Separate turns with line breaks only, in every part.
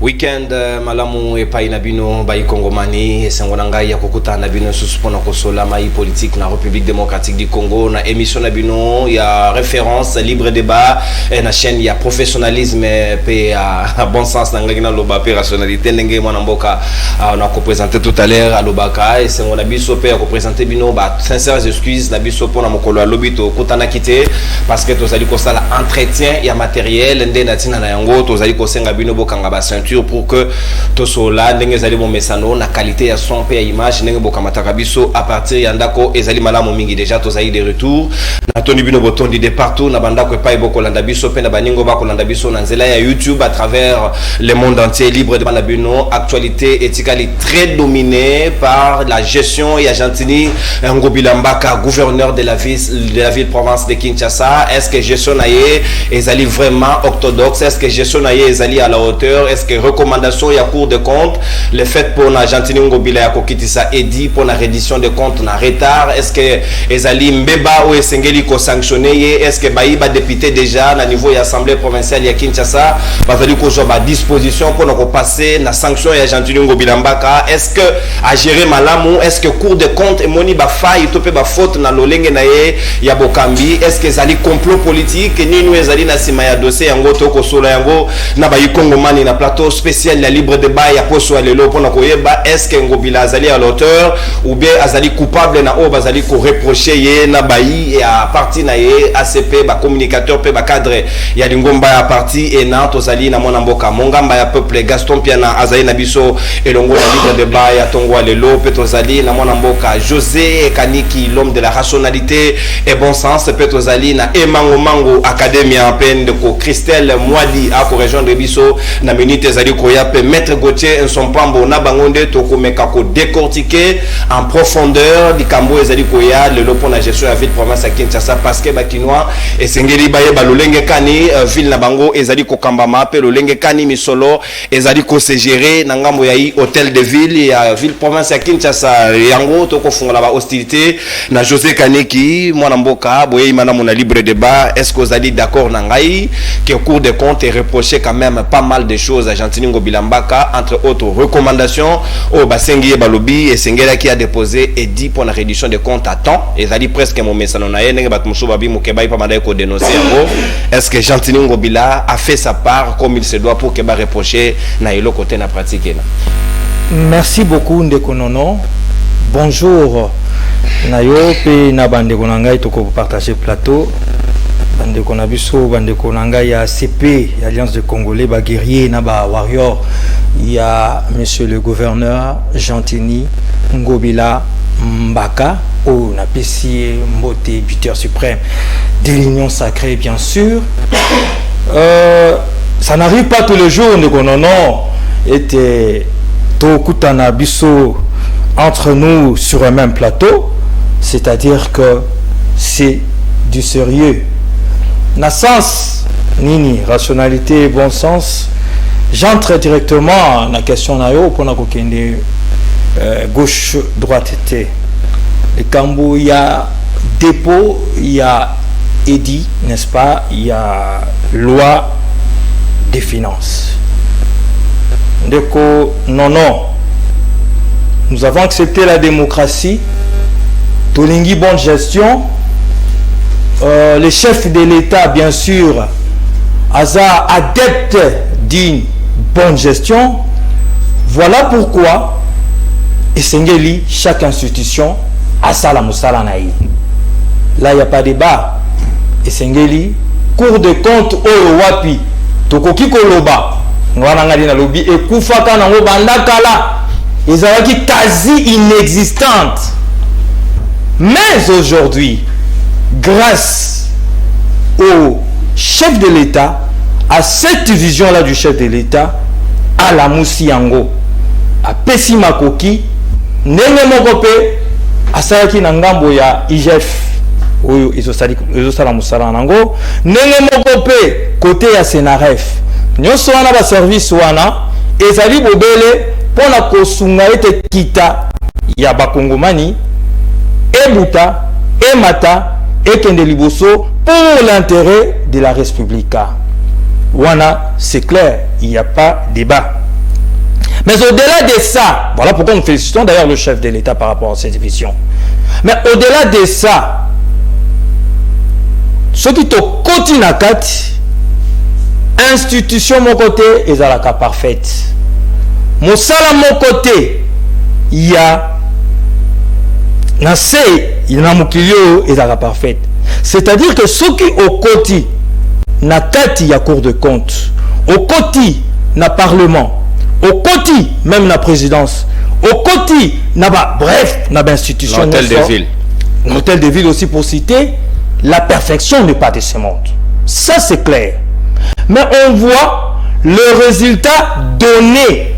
Weekend malamu epai na bino bai Kongomani esengo na ngai ya kokuta na bino susupona kosola mai politique na République démocratique du Congo na émission na bino ya référence libre débat na chaîne ya professionnalisme pe à bon sens na ngai na loba pe rationalité ndenge mwana mboka on a présenté tout à l'heure à lobaka esengo na biso pe ko présenter bino ba sincères excuses na biso pona mokolo lobito kutana kité parce que tozali ko sala entretien ya matériel ndé na tina na yango tozali ko senga bino bokanga ba pour que tout cela ndenge ezali bon mesano na qualité ya son pe ya image ndenge bokamataka biso à partir ya ndako ezali malamu mingi déjà tozali de retour na toni bino botondi de partout na bandako epai bokolanda biso pe na baningo bakolanda biso na nzela ya YouTube à travers le monde entier libre de bana bino actualité etikali très dominée par la gestion ya Gentini Ngobila Mbaka gouverneur de la ville province de Kinshasa. Est-ce que gestion naie ezali vraiment orthodoxe? Est-ce que gestion naie ezali à la hauteur? Est-ce que recommandation ya cour de compte le fait pour na Gentini Ngobila ya kokitisa edi pour la reddition de compte na retard? Est-ce que ezali mbeba ou esengeli ko sanctionner? Est-ce que baïba député déjà na niveau ya assemblée provinciale ya Kinshasa bazali ko joba disposition pour na ko passer na sanction ya Gentini Ngobila Mbaka? Est-ce que a gérer malamu? Est-ce que cour de compte emoni ba faille to pe ba faute na lolenge na ye ya bokambi? Est-ce que ezali complot politique ni nous ezali na sima ya dossier yango to ko sola yango na ba Kongomani na plateau spécial la libre débat ya poso alelo pona koyeba est-ce que Ngobila azali à l'auteur ou bien azali coupable na o bazali ko reprocher ye na bayi et à parti na ye ACP ba communicateur pe ba cadre ya lingomba ya parti et na tozali na mona mboka mongamba ya peuple Gaston Piana azali na biso elongo la libre débat ya tongo alelo pe tozali na mona mboka José Kaniki l'homme de la rationalité et bon sens pe tozali na Emango Mango académia peine de ko Christelle Mwadi a ko rejoindre biso na minute ezali koya pe maître Gauthier Nsopambo na bangonde to komeka ko décortiquer en profondeur likambo ezali koya le lopo na gestion ya ville province ya Kinshasa parce que bakinois esengeli baye balolenge kani ville na bango ezali ko kambama pe lolenge kani misolo ezali ko se gérer na ngambo ya hôtel de ville ya ville province ya Kinshasa yango to ko fungola ba hostilité na José Kaneki mwana mboka boye imana mona libre débat. Est-ce que vous allez d'accord na ngai que cour de compte est reproché quand même pas mal de choses à Gentini Ngobila Mbaka, entre autres recommandations au Basengi Balobi et Sengela qui a déposé et dit pour la réduction des comptes à temps et ça dit presque mon message on a yé bat musubabi mukeba pas mal ko dénoncer. Est-ce que Gentini Ngobila a fait sa part comme il se doit pour que ba reprocher na ilo côté na pratique na?
Merci beaucoup Ndeko Nono. Bonjour nayo pe na bande ko ngai to ko partager plateau. Bande ko na biso bande ko nanga ya CP Alliance de Congolais ba guerrier na ba warrior. Il y a monsieur le gouverneur Gentini Ngobila Mbaka au na PC Mbote buteur suprême de l'Union sacrée bien sûr. Ça n'arrive pas tous les jours Ndeko Nono était to kutana biso entre nous sur un même plateau, c'est-à-dire que c'est du sérieux. Na sens nini rationalité bon sens, j'entre directement dans la question nayo pour na kokende gauche droite té. Le Cambo il y a dépôt, il y a édit, n'est-ce pas? Il y a loi des finances. Ndeko non. Nous avons accepté la démocratie, Tolingi bonne gestion, le chef de l'État bien sûr, Aza adepte d'une bonne gestion. Voilà pourquoi Esengeli, chaque institution a sa musala naï. Là il n'y a pas de débat. Esengeli, cour de compte au wapi, tokoki koloba, ngwanangali na lobi et kufaka nango bandakala. Ils ont été quasi inexistantes. Mais aujourd'hui, grâce au chef de l'État, à cette vision-là du chef de l'État, à la Moussiango, à Pessi Makoki, Nenge Mokope, à Saraki Nangambo ya IGF, où ils ont sala Moussala Nango, Nenge Mokope, côté ya Senaref, Nyoso wana ba service wana, ezali bobele, pour la kosunga ete kita ya bakongomani ebuta emata ekende liboso pour l'intérêt de la République. Wana c'est clair, il n'y a pas débat. Mais au-delà de ça, voilà pourquoi nous félicitons d'ailleurs le chef de l'État par rapport à cette vision. Mais au-delà de ça, ce qui te continue à kati, institution mon côté, ils ont la cas parfaite. Mon sala mon côté, il y a il y a mokilio et la parfaite. C'est-à-dire que ceux qui au côté na kati ya cour de compte, au côté na parlement, au côté même na présidence, au côté na bref na institution,
l'hôtel de ville.
L'hôtel de ville aussi pour citer, la perfection n'est pas de ce monde. Ça c'est clair. Mais on voit le résultat donné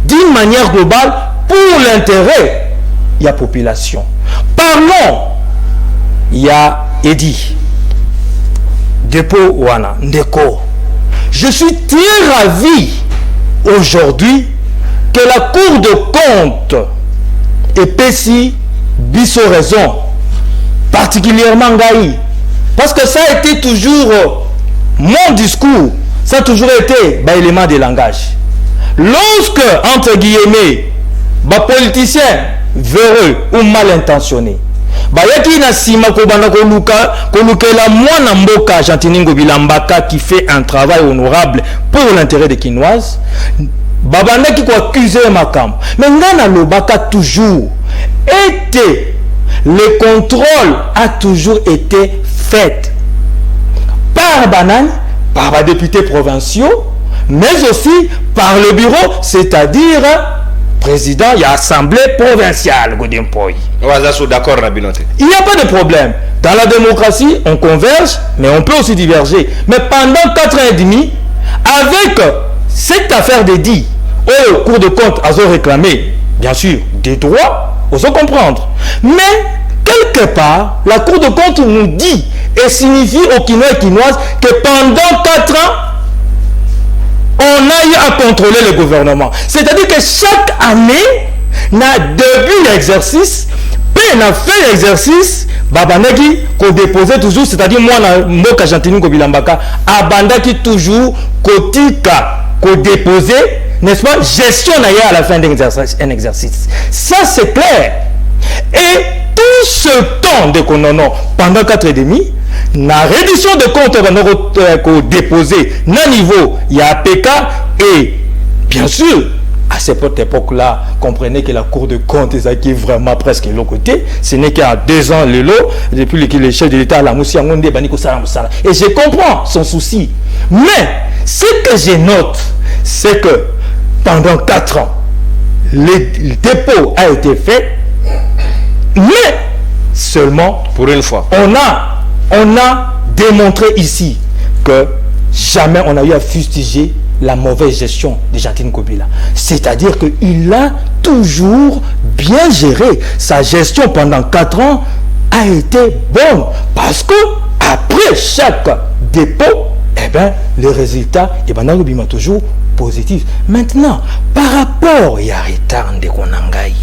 d'une manière globale pour l'intérêt de la population. Parlons, il y a Edi, Dépôt Wana, Ndeko. Je suis très ravi aujourd'hui que la Cour de compte ait péci biso raison, particulièrement Gaï. Parce que ça a été toujours mon discours, ça a toujours été élément de langage. Lorsque, entre guillemets, politiciens véreux ou mal intentionnés, yaki na sima kobanda kolukela mwana mboka Jantiningo Bilambaka qui fait un travail honorable pour l'intérêt des Kinoises, babanda qui ko accuser makam. Mais ngana lobaka toujours été, le contrôle a toujours été fait par Banane, par les députés provinciaux, mais aussi par le bureau, c'est-à-dire président et assemblée provinciale. Il n'y a pas de problème. Dans la démocratie, on converge, mais on peut aussi diverger. Mais pendant 4 ans et demi, avec cette affaire de dit, au cours de compte, ils ont réclamé, bien sûr, des droits, on se comprendre. Mais, quelque part, la Cour de compte nous dit et signifie aux Quinois et Quinoises que pendant 4 ans, on a eu à contrôler le gouvernement. C'est-à-dire que chaque année, na début l'exercice, puis na fait l'exercice, babanagi qu'on déposait toujours, c'est-à-dire moi na mboka Jantiningo Bilambaka, abandaki toujours kotika qu'on déposait, n'est-ce pas, gestion à la fin d'un exercice. Ça c'est clair. Et tout ce temps de konono pendant 4 ans et demi, la réduction de compte qu'on déposé na niveau il y a APK et bien sûr à cette époque-là comprenez que la Cour de compte est vraiment presque l'autre côté. Ce n'est qu'à 2 ans le lot depuis que le chef de l'État la moussi et je comprends son souci, mais ce que je note c'est que pendant 4 ans le dépôt a été fait, mais seulement
pour une fois
on a démontré ici que jamais on a eu à fustiger la mauvaise gestion de Jantiningo Bila. C'est-à-dire qu'il a toujours bien géré. Sa gestion pendant 4 ans a été bonne. Parce que après chaque dépôt, eh ben, les résultats, toujours positifs. Maintenant, par rapport à Yarita Ndekonangai,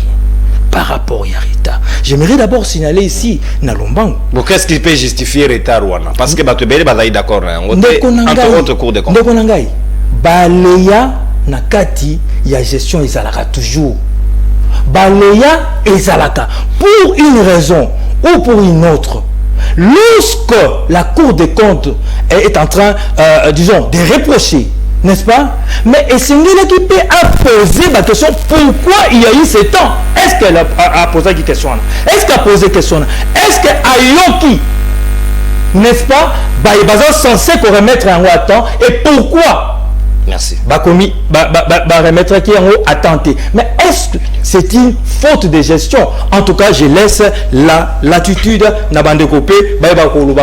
par rapport à Yarita, j'aimerais d'abord signaler ici Nalombango.
Bon, qu'est-ce qui peut justifier retard Wana? Parce que Batubeli est d'accord. Entre autres cours de compte.
Ndekonangai, Baleya Nakati, il y a gestion Ezalaka toujours. Baleya Ezalaka. Pour une raison ou pour une autre. Lorsque la Cour des comptes est en train, disons, de reprocher, n'est-ce pas? Mais Essengela qui peut poser la question pourquoi il y a eu ce temps. Est-ce qu'elle a posé cette question? Est-ce qu'elle a posé cette question? Est-ce qu'Ayoki, n'est-ce pas, il est censé remettre un à temps? Et pourquoi?
Merci.
Remettre qui en haut à tenter. Mais est-ce que c'est une faute de gestion? En tout cas, je laisse la latitude na bande copé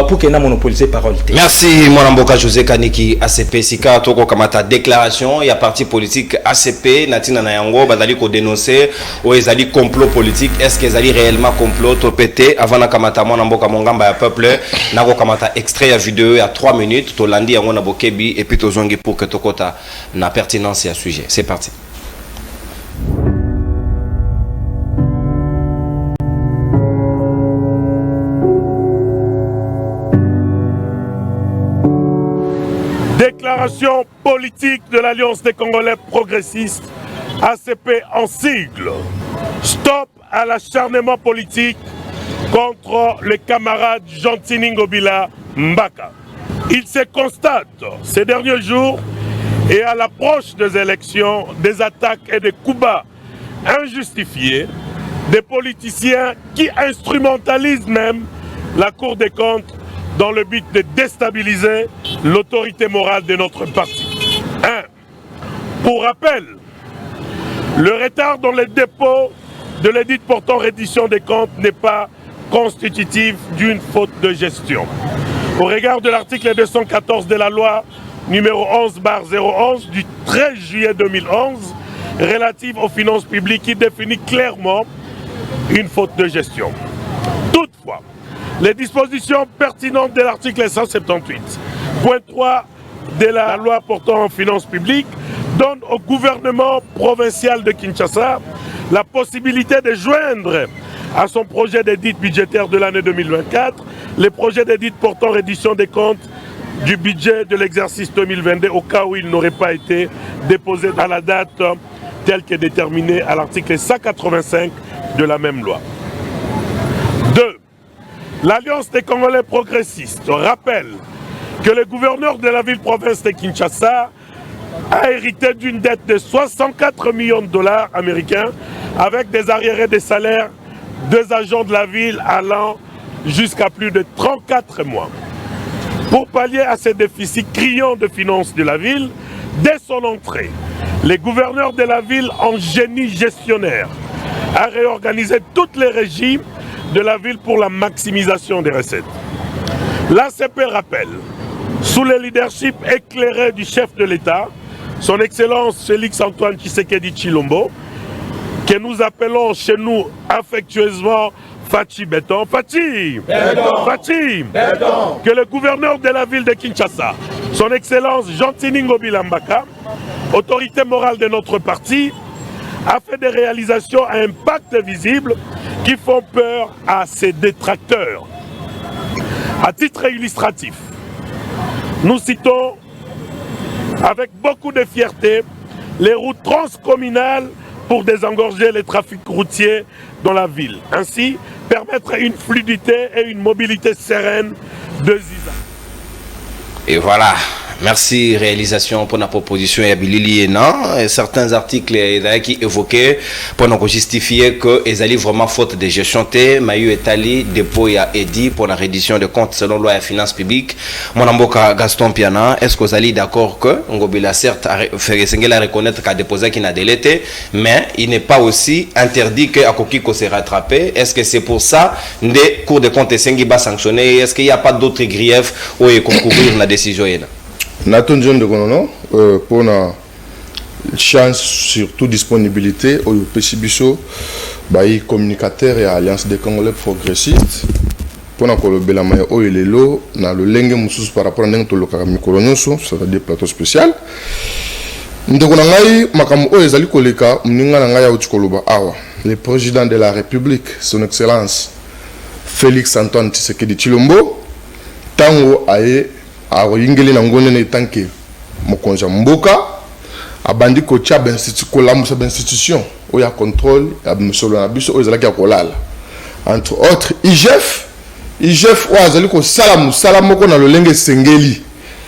pour que na monopoliser parole.
Merci mon Mboka José Kaniki ACP sika toko kamata déclaration ya parti politique ACP natina na yango bazali ko dénoncer ou ezali complot politique. Est-ce que ezali réellement complot topété avant na kamata mon Mboka mongamba ya peuple na ko kamata extrait ya vidéo ya 3 minutes to landi yango na bokebi et puis to zongi pour que tokota na pertinence et à sujet. C'est parti.
Déclaration politique de l'Alliance des Congolais progressistes, ACP en sigle. Stop à l'acharnement politique contre le camarade Gentini Ngobila Mbaka. Il se constate ces derniers jours et à l'approche des élections, des attaques et des coups bas injustifiés, des politiciens qui instrumentalisent même la Cour des comptes dans le but de déstabiliser l'autorité morale de notre parti. Pour rappel, le retard dans le dépôt de l'édit portant reddition des comptes n'est pas constitutif d'une faute de gestion. Au regard de l'article 214 de la loi numéro 11/011 du 13 juillet 2011 relative aux finances publiques qui définit clairement une faute de gestion. Toutefois, les dispositions pertinentes de l'article 178.3 de la loi portant en finances publiques donnent au gouvernement provincial de Kinshasa la possibilité de joindre à son projet d'édit budgétaire de l'année 2024 les projets d'édit portant reddition des comptes du budget de l'exercice 2022 au cas où il n'aurait pas été déposé à la date telle que déterminée à l'article 185 de la même loi. 2. L'Alliance des Congolais progressistes rappelle que le gouverneur de la ville-province de Kinshasa a hérité d'une dette de 64 millions de dollars américains avec des arriérés de salaire des agents de la ville allant jusqu'à plus de 34 mois. Pour pallier à ces déficits criants de finances de la ville, dès son entrée, les gouverneurs de la ville en génie gestionnaire a réorganisé toutes les régies de la ville pour la maximisation des recettes. L'ACP rappelle, sous le leadership éclairé du chef de l'État, son Excellence Félix-Antoine Tshisekedi Tshilombo, que nous appelons chez nous affectueusement Fachi Béton, Fachi, que le gouverneur de la ville de Kinshasa, son Excellence Gentini Ngobila Mbaka, autorité morale de notre parti, a fait des réalisations à impact visible qui font peur à ses détracteurs. À titre illustratif, nous citons avec beaucoup de fierté les routes transcommunales pour désengorger les trafics routiers dans la ville. Ainsi, permettre une fluidité et une mobilité sereine de Ziza.
Et voilà. Merci, réalisation pour la proposition et Bilili et certains articles qui évoquaient pour nous justifier que les alliés vraiment faute de gestion Mayu Etali dépôt à Edi pour la reddition de comptes selon loi et finances publiques. Mon amboka Gaston Piana, est-ce que vous allez d'accord que Ngobila certes fait reconnaître qu'a déposé qu'il n'a délété, mais il n'est pas aussi interdit que Akokiko s'est rattrapé. Est-ce que c'est pour ça des cours de comptes Sengi va sanctionner? Est-ce qu'il n'y a pas d'autres griefs où il concourir la décision?
Nathan John de Gonono pour la chance surtout disponibilité au PCBISO bail communicateur et alliance des Congolais progressistes pour la Colobelamaye au Elelo dans le lengue musus par rapport à n'importe le Karamikolonoso sur des plateaux spéciaux. Ndekonangai makamu o ezali koleka mninga nanga ya utikoloba awa le président de la République son excellence Félix Antoine Tshisekedi Tshilombo tango aye aroyingeli na ngone ne tanke mokonza mboka abandi ko tia institution ou ya contrôle ya msolo na biso o ezalaki ya kolala entre autres IGF o azali ko sala moko na lolenge sengeli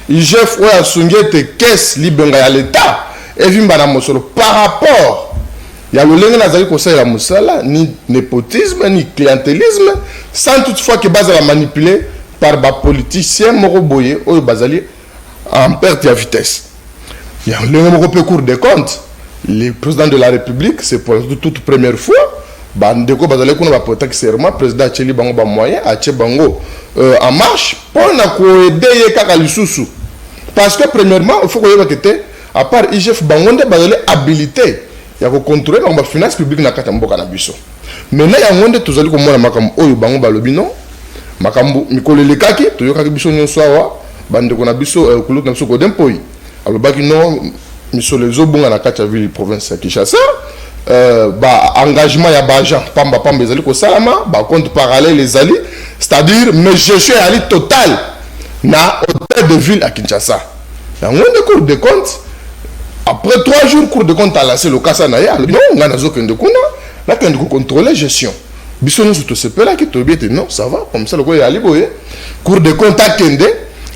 IGF o asungete caisse libenga ya l'état evimba na mosolo par rapport ya lolenge nazali ko sala musala ni népotisme ni clientélisme sans toutefois que base la manipuler par des politiciens moroboye ou bazali en perte de vitesse. Il y a un cours de compte. Le président de la République, c'est pour la toute première fois. Bandeko bazali kuna ba protect serment président Tcheli bango ba moyen a bango en marche pour na ko aider kaka lisusu. Parce que premièrement, il faut que était à part IGF bango nde bazali habilité ya ko contrôler na finance publique na kata mboka na biso. Maintenant ya ngonde tozali ko mona makambo oyo bango balobi non. Makambu mikolo lekaki toyokaki biso nyonso awa bandeko na biso kuluka na biso ko dempoi alobaki non misolo ezobunga na kati ya ville province ya Kinshasa ba engagement ya ba agent pamba ezali ko salama ba compte parallèle ezali c'est-à-dire mais gestion ali total na hôtel de ville à Kinshasa yango nde cour de compte après 3 jours cour de compte a lancé le cas na ya non nga nazokende kuna nakende ko contrôler gestion biso nyonso tosepelaki toyebi ete non ça va comme ça lokola eyali boye cour de compte akende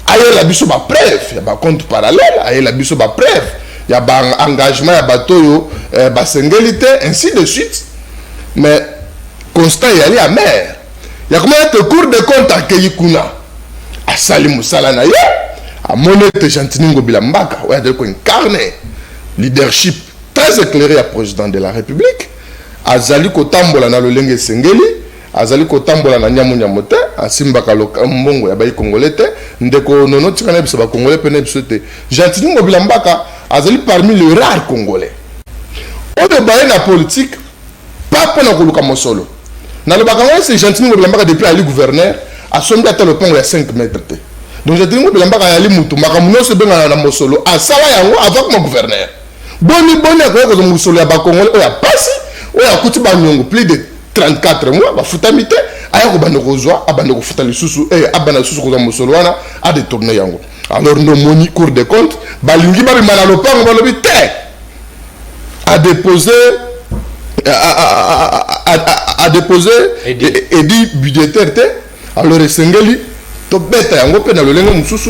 ayela biso bapreuve ya bacompte parallèle ayela biso bapreuve ya baengagement ya bato oyo basengeli te ainsi de suite mais constat eyali amer ya komona ete cour de compte akei kuna asali mosala na ye amoni ete Gentini Ngobila Mbaka oyo adali koincarne leadership très éclairé ya président de la république azali kotambola na lolenge esengeli azali kotambola na nyamu te asimbaka mbongo ya bayi congolais te ndeko nono tika na biso ba congolais pe na biso te Gentini Ngobila Mbaka azali parmi les rares congolais oyo baye na politique pas pona koluka mosolo na lobaka ngo c'est Gentini Ngobila Mbaka depuis ali gouverneur asombi ata le pont ya 5 mètres te donc Gentini Ngobila Mbaka yali mutu makambo nyonso benga na mosolo asala yango avec mon gouverneur boni akoyaka mosolo ya ba congolais oyo apasi oyo akuti banyongo plus de 34 mois bafutami te aya kobanda kozwa abanda kofuta lisusu abanda lisusu kozwa mosolo wana adetourne yango alors no moni cour de compte balingi babima na lopango balobi te a déposé édit budgétaire te alors esengeli tobeta yango mpe na lolenge mosusu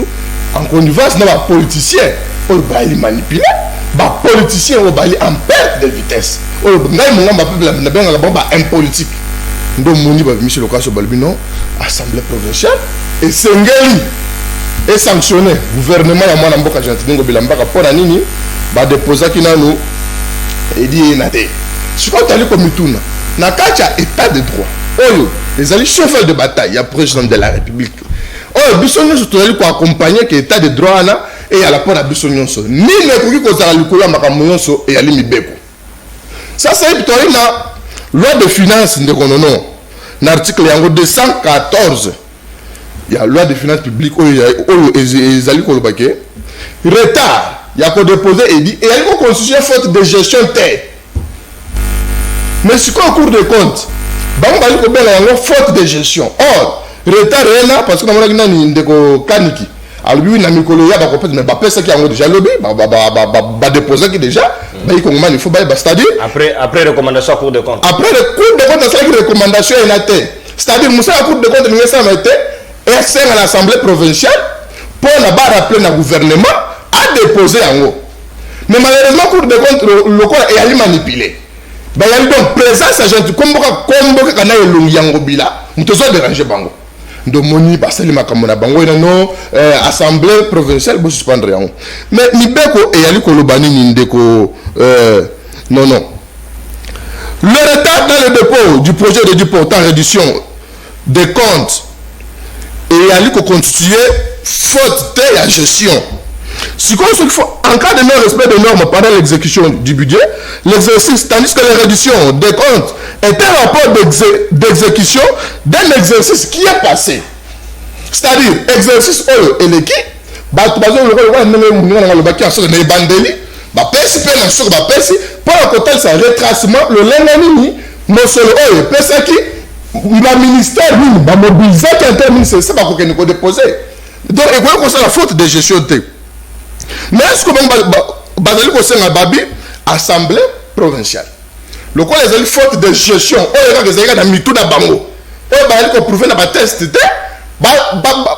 en connivence na bapoliticien oyo bali manipulé bapoliticien oyo bali en perte de vitesse oyo ngai mongamba mpe na bengaka bango baimpolitique ndo moni babimisi lokaso balobi non assemblée provinciale esengeli esanctionné gouvernement ya mwana mboka Gentini Ngobila Mbaka mpo na nini badeposaki nanu edi ye na te sikoyo tali komituna na kati ya état de droit oyo ezali cheval de bataille ya président de la république oyo biso nyonso tozali koaccompagne ke état de droit wana eyala mpo na biso nyonso nini ekoki kozala likolo ya makambo nyonso eyali mibeko sasa yebi toali na loi de finance ndeko nono na article yango 214 ya loi de finance publique oyo ezali koloba ke retard ya kodepose edi eyali koconstitue faute de gestion te mais sikoyo cour de compte bango bali kobenga yango faute de gestion or retard eyena parce que namonaki nani ndeko kaniki alobi na mikolo ya bakopesa mais bapesaki yango déjà lobi badeposaki déjà bayi kongomani il faut baye c'est-à-dire
après recommandation à cour de compte
après le cour de compte asalaki recommandation eyena te c'est-à-dire mosala cour de compte ningi esalama te esenga na assemblée provinciale mpo na barappeler na gouvernement adepose yango mais malheureusement cour de compte lokola eyali manipulé bayali donc présence agent kombo kaka na elongi yango bila moto ozoderange bango ndo moni basali makambo na bango enano assemblée provinciale bosuspendre yango mais mibeko eyali koloba nini ndeko non le retard dans le dépôt du projet de dépôt portant réduction des comptes eyali koconstituer faute te ya gestion sikoyo soki faut en cas de non-respect des normes pendant l'exécution du budget l'exercice tandis que la réduction des comptes est un rapport d'exécution d'un exercice qui est passé c'est-à-dire exercice oyo eleki bato bazolokola ndenge muningana ngalobaki en sorte na ebandeli bapesi mpe na soko bapesi mpo na kotalisa retracement lolenge nini mosolo oyo epesaki baministère nini bamobilizaki interministère se bakokende kodepose donc ekoki kosala faute de gestion te mais est-ce que bazali kosenga babi assemblée provinciale lokola ezali faute de gestion oyo kaka ezalika na mitu na bango oyo bazali koprouve na bateste te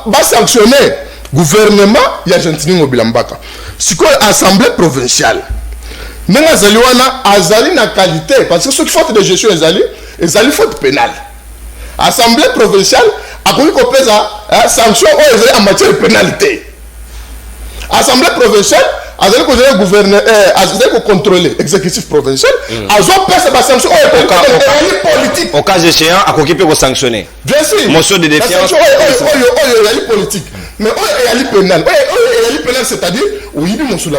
basanctionne gouvernement ya Gentini Ngobila Mbaka sikoyo assemblée provinciale ndenge azali wana azali na qualité parce que soki faute de gestion ezali faute pénale assemblée provinciale akoki kopesa sanction oyo ezali en matière de pénalité assemblée provinciale azali kozala gouverneur azali kocontrôler exécutif provincial azopesa basanction oyo politique
au cas échéant akoki mpe kosanctionner
bien sûr
motion de défiance
oyo eyali politique mais oyo eyali pénal oyo eyali pénal c'est-à-dire oyibi mosolo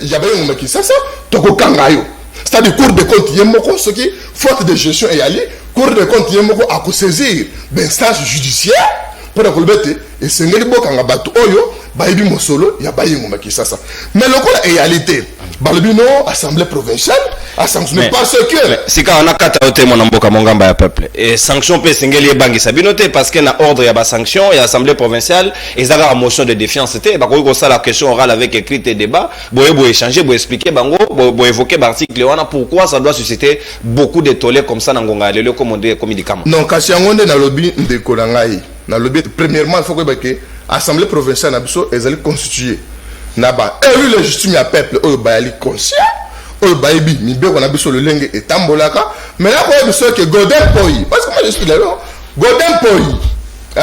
yabayengomaki sasa tokokanga yo c'est-à-dire cour de compte ye moko soki faute de gestion eyali cour de compte ye moko akosaisir d'instance judiciaire pour na koloba ete esengeli bokanga bato oyo bayibi mosolo ya bayengomaki sasa mais lokola eyali te balobi no assemblée provinciale à sanctionner parce que
si quand on a kata ote mon mboka mongamba ya peuple et sanction pe singeli bangi sabinote parce que na ordre ya ba sanction et assemblée provinciale ils ont motion de défiance c'était ba ko ça la question orale avec écrit et débat boye échanger boye expliquer bango boye évoquer l'article wana pourquoi ça doit susciter beaucoup de tollé comme ça na ngonga lelo comme médicament
non kasi ngonde na lobby ndeko na ngai na lobby premièrement il faut que assemblée provinciale na biso ezali constituée na ba élu légitime ya peuple oyo bayali conscient oyo bayebi mibeko na biso lolenge etambolaka mais là quoi biso que Godin Poyi parce que moi je suis là Godin Poyi hein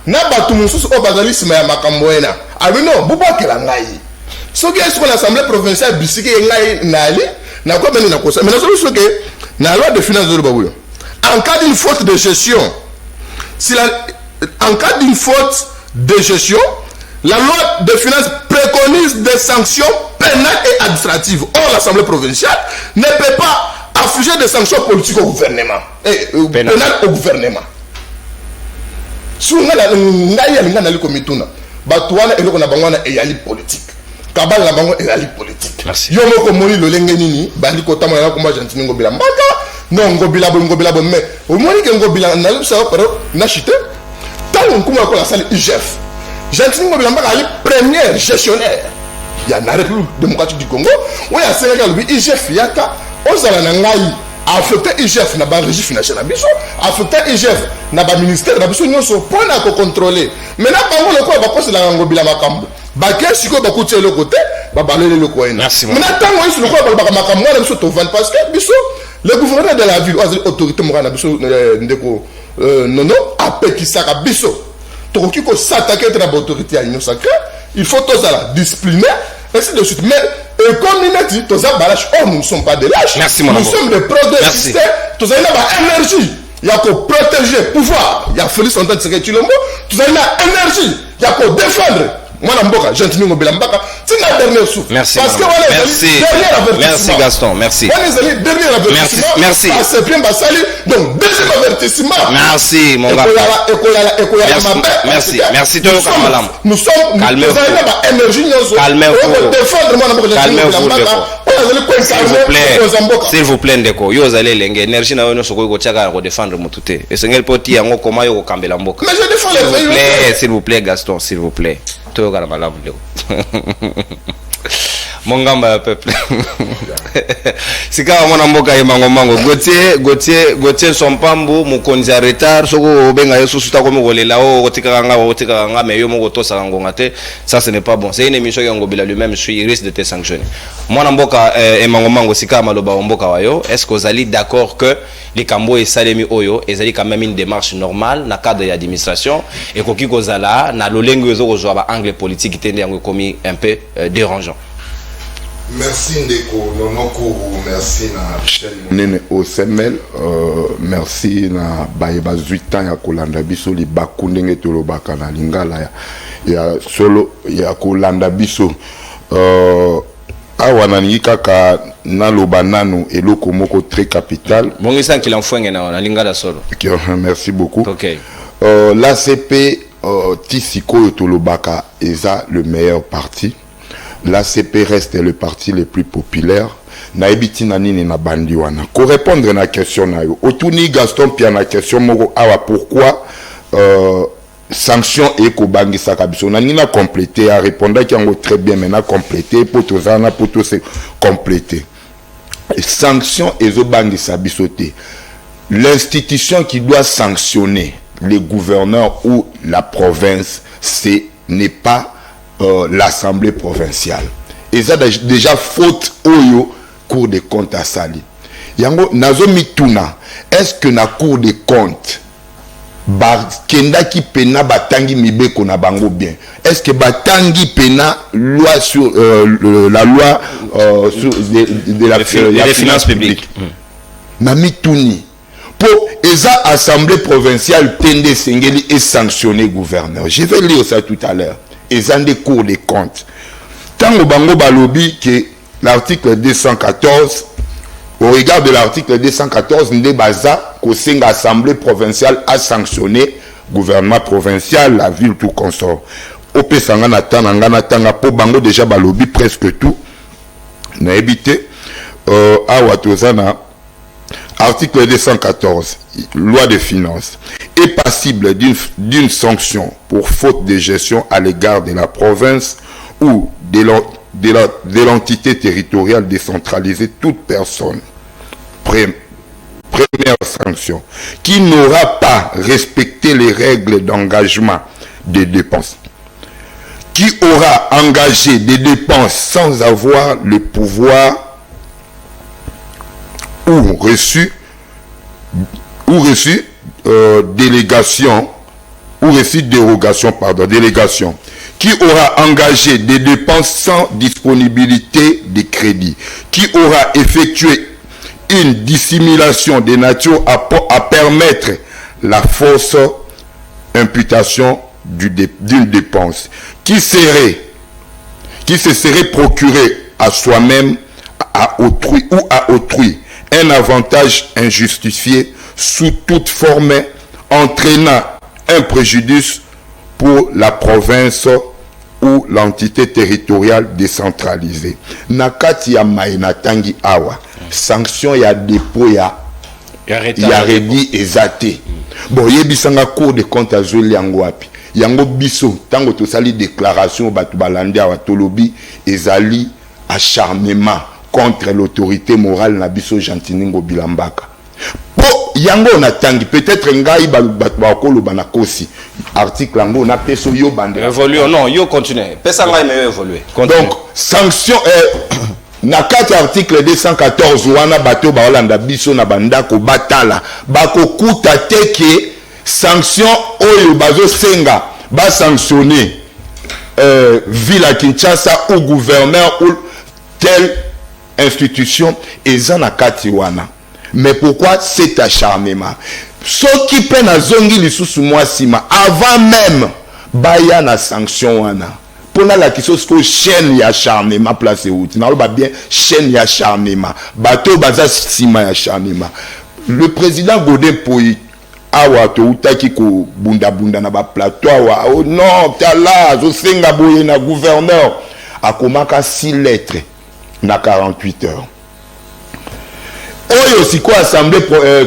na batu mususu o bazali sima ya makambo ena alino bubakela ngai soki est-ce que l'assemblée provinciale bisiki ngai nali na quoi beni na kosa mais na solution que na loi de finances de babuyo en cas d'une faute de gestion en cas d'une faute de gestion la loi de finances préconise des sanctions pénales et administratives. Or, l'Assemblée provinciale ne peut pas infliger des sanctions politiques au gouvernement. Pénales au gouvernement. Si on a la comituna, Batouana et le politique. Kabal la bango et politique.
Merci.
Yomo komoni le lengenini, bandi kota mwana komba jantini ngobila mbaka. Non ngobila bon mais au moins que ngobila na lusa pero na chite. Tant on kuma ko la salle IGF. Jantini ngobila mbaka ali premier gestionnaire. Il y a la République démocratique du Congo, où il y a Sénégal, IGF Yaka, Ozala Nangaï, affecté IGF n'a pas régie financière, affecté IGF n'a pas ministère, n'a pas besoin point à contrôler. Maintenant, par le quoi, parce que la Ngobila Makambo, Baké, si quoi, beaucoup de le côté, balayer le coin.
Merci.
Maintenant, tant que le quoi, Makambo, on a besoin de parce que, biso, le gouverneur de la ville, l'autorité morale, Ndeko, non, a Pekisaka, biso, Tokiko s'attaquer à l'autorité à l'union sacrée, il faut tous la discipliner. Ainsi de suite. Mais comme il a dit, tous les balages, nous ne sommes pas des lâches.
Merci, mon
nous sommes des progressistes. Tous les énergie. Il y a qu'à protéger le pouvoir. Il y a Félix Antoine Tshisekedi Tshilombo. Tous les énergie. Il y a qu'à défendre. Moi, je suis un peu c'est la dernière souffle.
Merci.
Parce que
merci Gaston. Merci.
Dernier avertissement.
Merci.
C'est bien Bassali. Donc, deuxième avertissement.
Merci, mon gars. Merci. Merci.
Nous sommes.
Calmez-vous. S'il vous plaît, Ndeko. Yo allez l'eng énergie na weno soko ko tchaka ko défendre motute. Et sengel poti yango koma yo ko kambela mboka.
Mais je défends
s'il vous plaît, Gaston, s'il vous plaît. Toi kana malamu leo. Mongamba peuple. Sika mwana mboka mango Gauthier Sompambu mukonzi a retard soko benga yesu suta ko mokolela o tika nga mais yo moko tosa ngonga te ça ce n'est pas bon. C'est une émission qui ngobila lui-même il risque de te sanctionner. Mwana mboka mango sika maloba mboka wayo est-ce que vous allez d'accord que les Kambo et Salemi Oyo ezali quand même une démarche normale na cadre de l'administration et koki kozala na lolengo zo kozwa ba angle politique tende yango commis un peu dérangeant.
Merci Ndeko Nonoko, merci na Nene Osemel, merci na Bayeba 8 ans ya kolanda biso li bakundenge tolobaka na lingala ya solo ya kolanda biso awa nani kaka na lobanano eloko moko très capital.
Bon ça qu'il en fouenge na lingala solo.
Merci beaucoup.
OK.
L'ACP Tisiko tolobaka eza le meilleur parti. L'ACP reste le parti le plus populaire. Naibiti nanini na bandi wana. Ko répondre na question na yo. Otuni Gaston pia na question moko awa pourquoi sanction et ko bangi sakabiso. Nani na compléter a répondre qui en très bien maintenant compléter pour tous ana pour tous compléter. Sanction et zo bangi sabisoté. L'institution qui doit sanctionner les gouverneurs ou la province, n'est pas l'Assemblée provinciale. Et ça déjà faute oyo Cour des comptes à Sali. Yango nazo mituna. Est-ce que na Cour des comptes kenda ki pena batangi mibeko na bango bien? Est-ce que batangi pena loi sur la loi sur
les finances publiques?
Na mituni. Pour esa assemblée provinciale tende sengeli et sanctionner gouverneur. Je vais lire ça tout à l'heure. Et dans des cours des comptes. Tant au bango balobi que l'article 214, au regard de l'article 214, Ndebaza, que l'Assemblée provinciale a sanctionné gouvernement provincial, la ville, tout consort. Ope sangana tanga po bango déjà balobi presque tout. na évité awa tozana article 214 loi de finances est passible d'une sanction pour faute de gestion à l'égard de la province ou de l'entité territoriale décentralisée toute personne. Première sanction, qui n'aura pas respecté les règles d'engagement des dépenses, qui aura engagé des dépenses sans avoir le pouvoir ou reçu délégation, qui aura engagé des dépenses sans disponibilité de crédit, qui aura effectué une dissimulation de nature à permettre la fausse imputation d'une dépense, qui se serait procuré à soi-même, à autrui, un avantage injustifié sous toute forme, entraînant un préjudice pour la province ou l'entité territoriale décentralisée. Nakati ya maina tangi awa sanction ya dépôt ya redi ezate. Bon yebisanga cour de compte azoli yango wapi. Yango biso tango tosali déclaration batu balandi awa tolobi ezali acharnement contre l'autorité morale na biso Jantiningo Bilambaka. Po yango na tangi peut-être ngai batu bakolo banakosi article yango na peso yo bande
évoluer non yo continue pesa ngai mais évoluer
donc sanction na 4 article 214 wana bato ba Holanda biso na bandako batala bakokuta teke sanction oyo bazo senga ba sanctionner ville à Kinshasa ou gouverneur ou telle institution eza na kati wana. Mais pourquoi cet acharnement? Ce qui peine à zongi lisusu mwasima avant même baya na sanction wana. Pour la question ce que chaîne ya acharnement place outi. Na ba bien chaîne ya acharnement. Bateau baza sima ya acharnement. Le président Godin Poyi awa to utaki ko bunda na ba plateau awa oh non tala zo senga boye na gouverneur akomaka 6 lettres na 48 heures. Oyo siko assemblée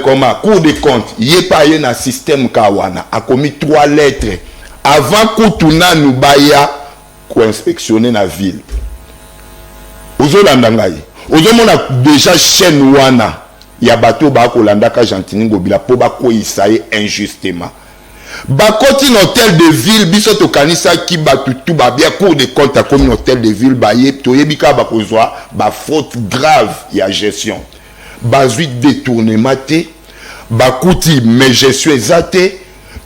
comme cour de compte yepa ye na système kawana a commis 3 lettres avant kutuna nubaya ko inspectionner na ville. Ozolanda ngai ozomona déjà chaîne wana ya bato ba ko landa ka Jantiningo Bila po ba ko isaye injustement. Bakoti hôtel de ville biso to kanisa ki batu tu ba bien cour de compte a comme hôtel de ville ba ye to yebika ba kozwa ba faute grave ya gestion. Bazui détournement te bakuti mais gestion ezate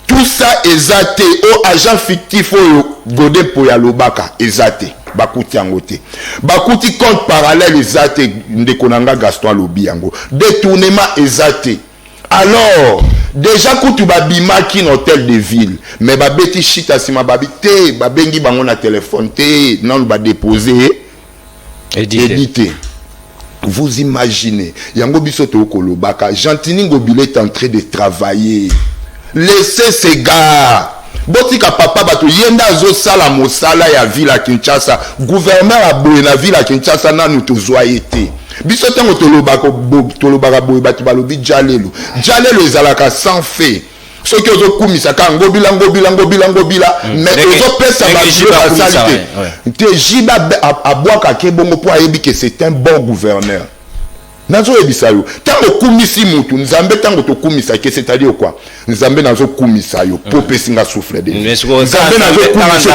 tout ça ezate au agent fictif au Godin Poya lobaka ezate bakuti yangote bakuti compte parallèle ezate ndekonanga Gaston lobi yango détournement ezate. Alors déjà kutu babimaki na hôtel de ville mais babeti chita sima babité babengi bango na téléphone te non ba déposer édité. Vous imaginez, Yango Bisoto Kolobaka, Jantiningo Bila est en train de travailler. Laissez ces gars. Botika papa bato yenda zo sala mosala ya ville à Kinshasa. Gouverneur a boye na ville à Kinshasa na nous tozwa été. Bisoto tolobaka boye bato balobi jalelo. Jalelo ezalaka sans fait. Ce qui ozo kumisa ka ngobila mais ozo pesa ba salité. Te jiba abwaka ke bongo po ayebi que c'est un bon gouverneur. Nazo ebisayo. Tango kumisi mutu nzambe tango to kumisa ke c'est-à-dire quoi? Nzambe nazo kumisa yo po pesinga souffle de.
Nzambe nazo kumisa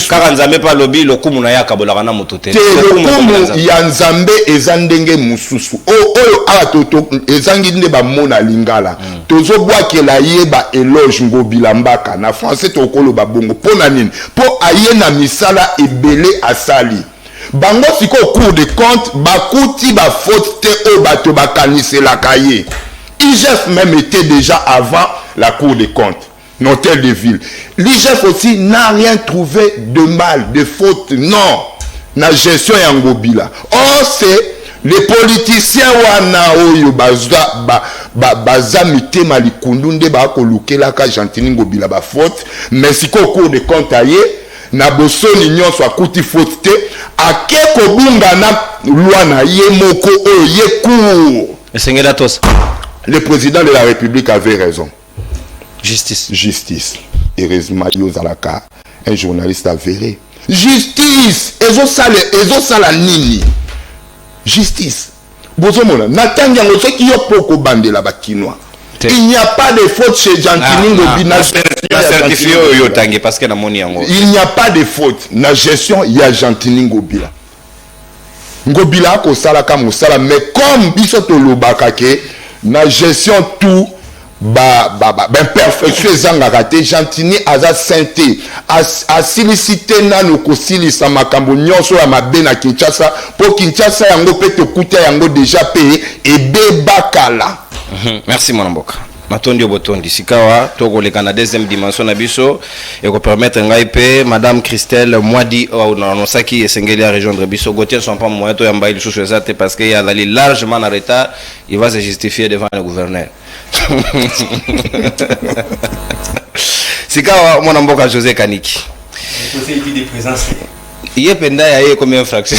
car nzambe pa lobi lokumu na yaka bolaka na moto te.
Lokumu ya nzambe ezandenge mususu. Oyo ala toto ezangi nde ba mona lingala. Tozo bwakela ye ba éloge Ngobila Mbaka na français to koloba bongo pona nini? Po aye na misala ebele asali. Bango siko cour de compte bakuti ba faute te o bato bakanise la kaye. IGF même était déjà avant la cour de compte, l'hôtel de ville. L'IGF aussi n'a rien trouvé de mal, de faute, non. La gestion est en Ngobila. Or c'est les politiciens wana oyo baza mitema likundunde ba ko lukela ka Jantiningo Bila ba faute, mais siko cour de compte aye na bosoni nyonso akuti faute te ake kobunga na loi na ye moko oyo ye cour. Le président de la République avait raison. Justice. Heureusement, Yozalaka, un journaliste avéré. Justice. Ezo sala nini. Justice. Bozomona. Natanga ngoso ki yo poko bande la bakinois. Il n'y a pas de faute chez Jean-Tini Ngobila. Il n'y a pas de faute. Na gestion, il y a Jean-Tini Ngobila. Ngobila ko sala ka musala, mais comme bisoto lobaka ke na gestion tout perfection ezangaka te. Jean-Tini aza sainté asilicité nano kosilisa makambo nyonso ya mabe na Kinshasa po Kinshasa yango pe tokuta yango déjà payé ebebakala.
Merci mon amboka. Matondi Obotondi Sikawa toko le Canada deuxième dimension na biso et ko permettre ngai pe madame Christelle Mwadi on saki esengeli à rejoindre biso Gauthier son pas moyen to yamba il sous ça parce qu'il y a allé largement en retard, il va se justifier devant le gouverneur. Sikawa mon amboka José Kaniki.
Conseil de présence.
Il y a combien de fractions?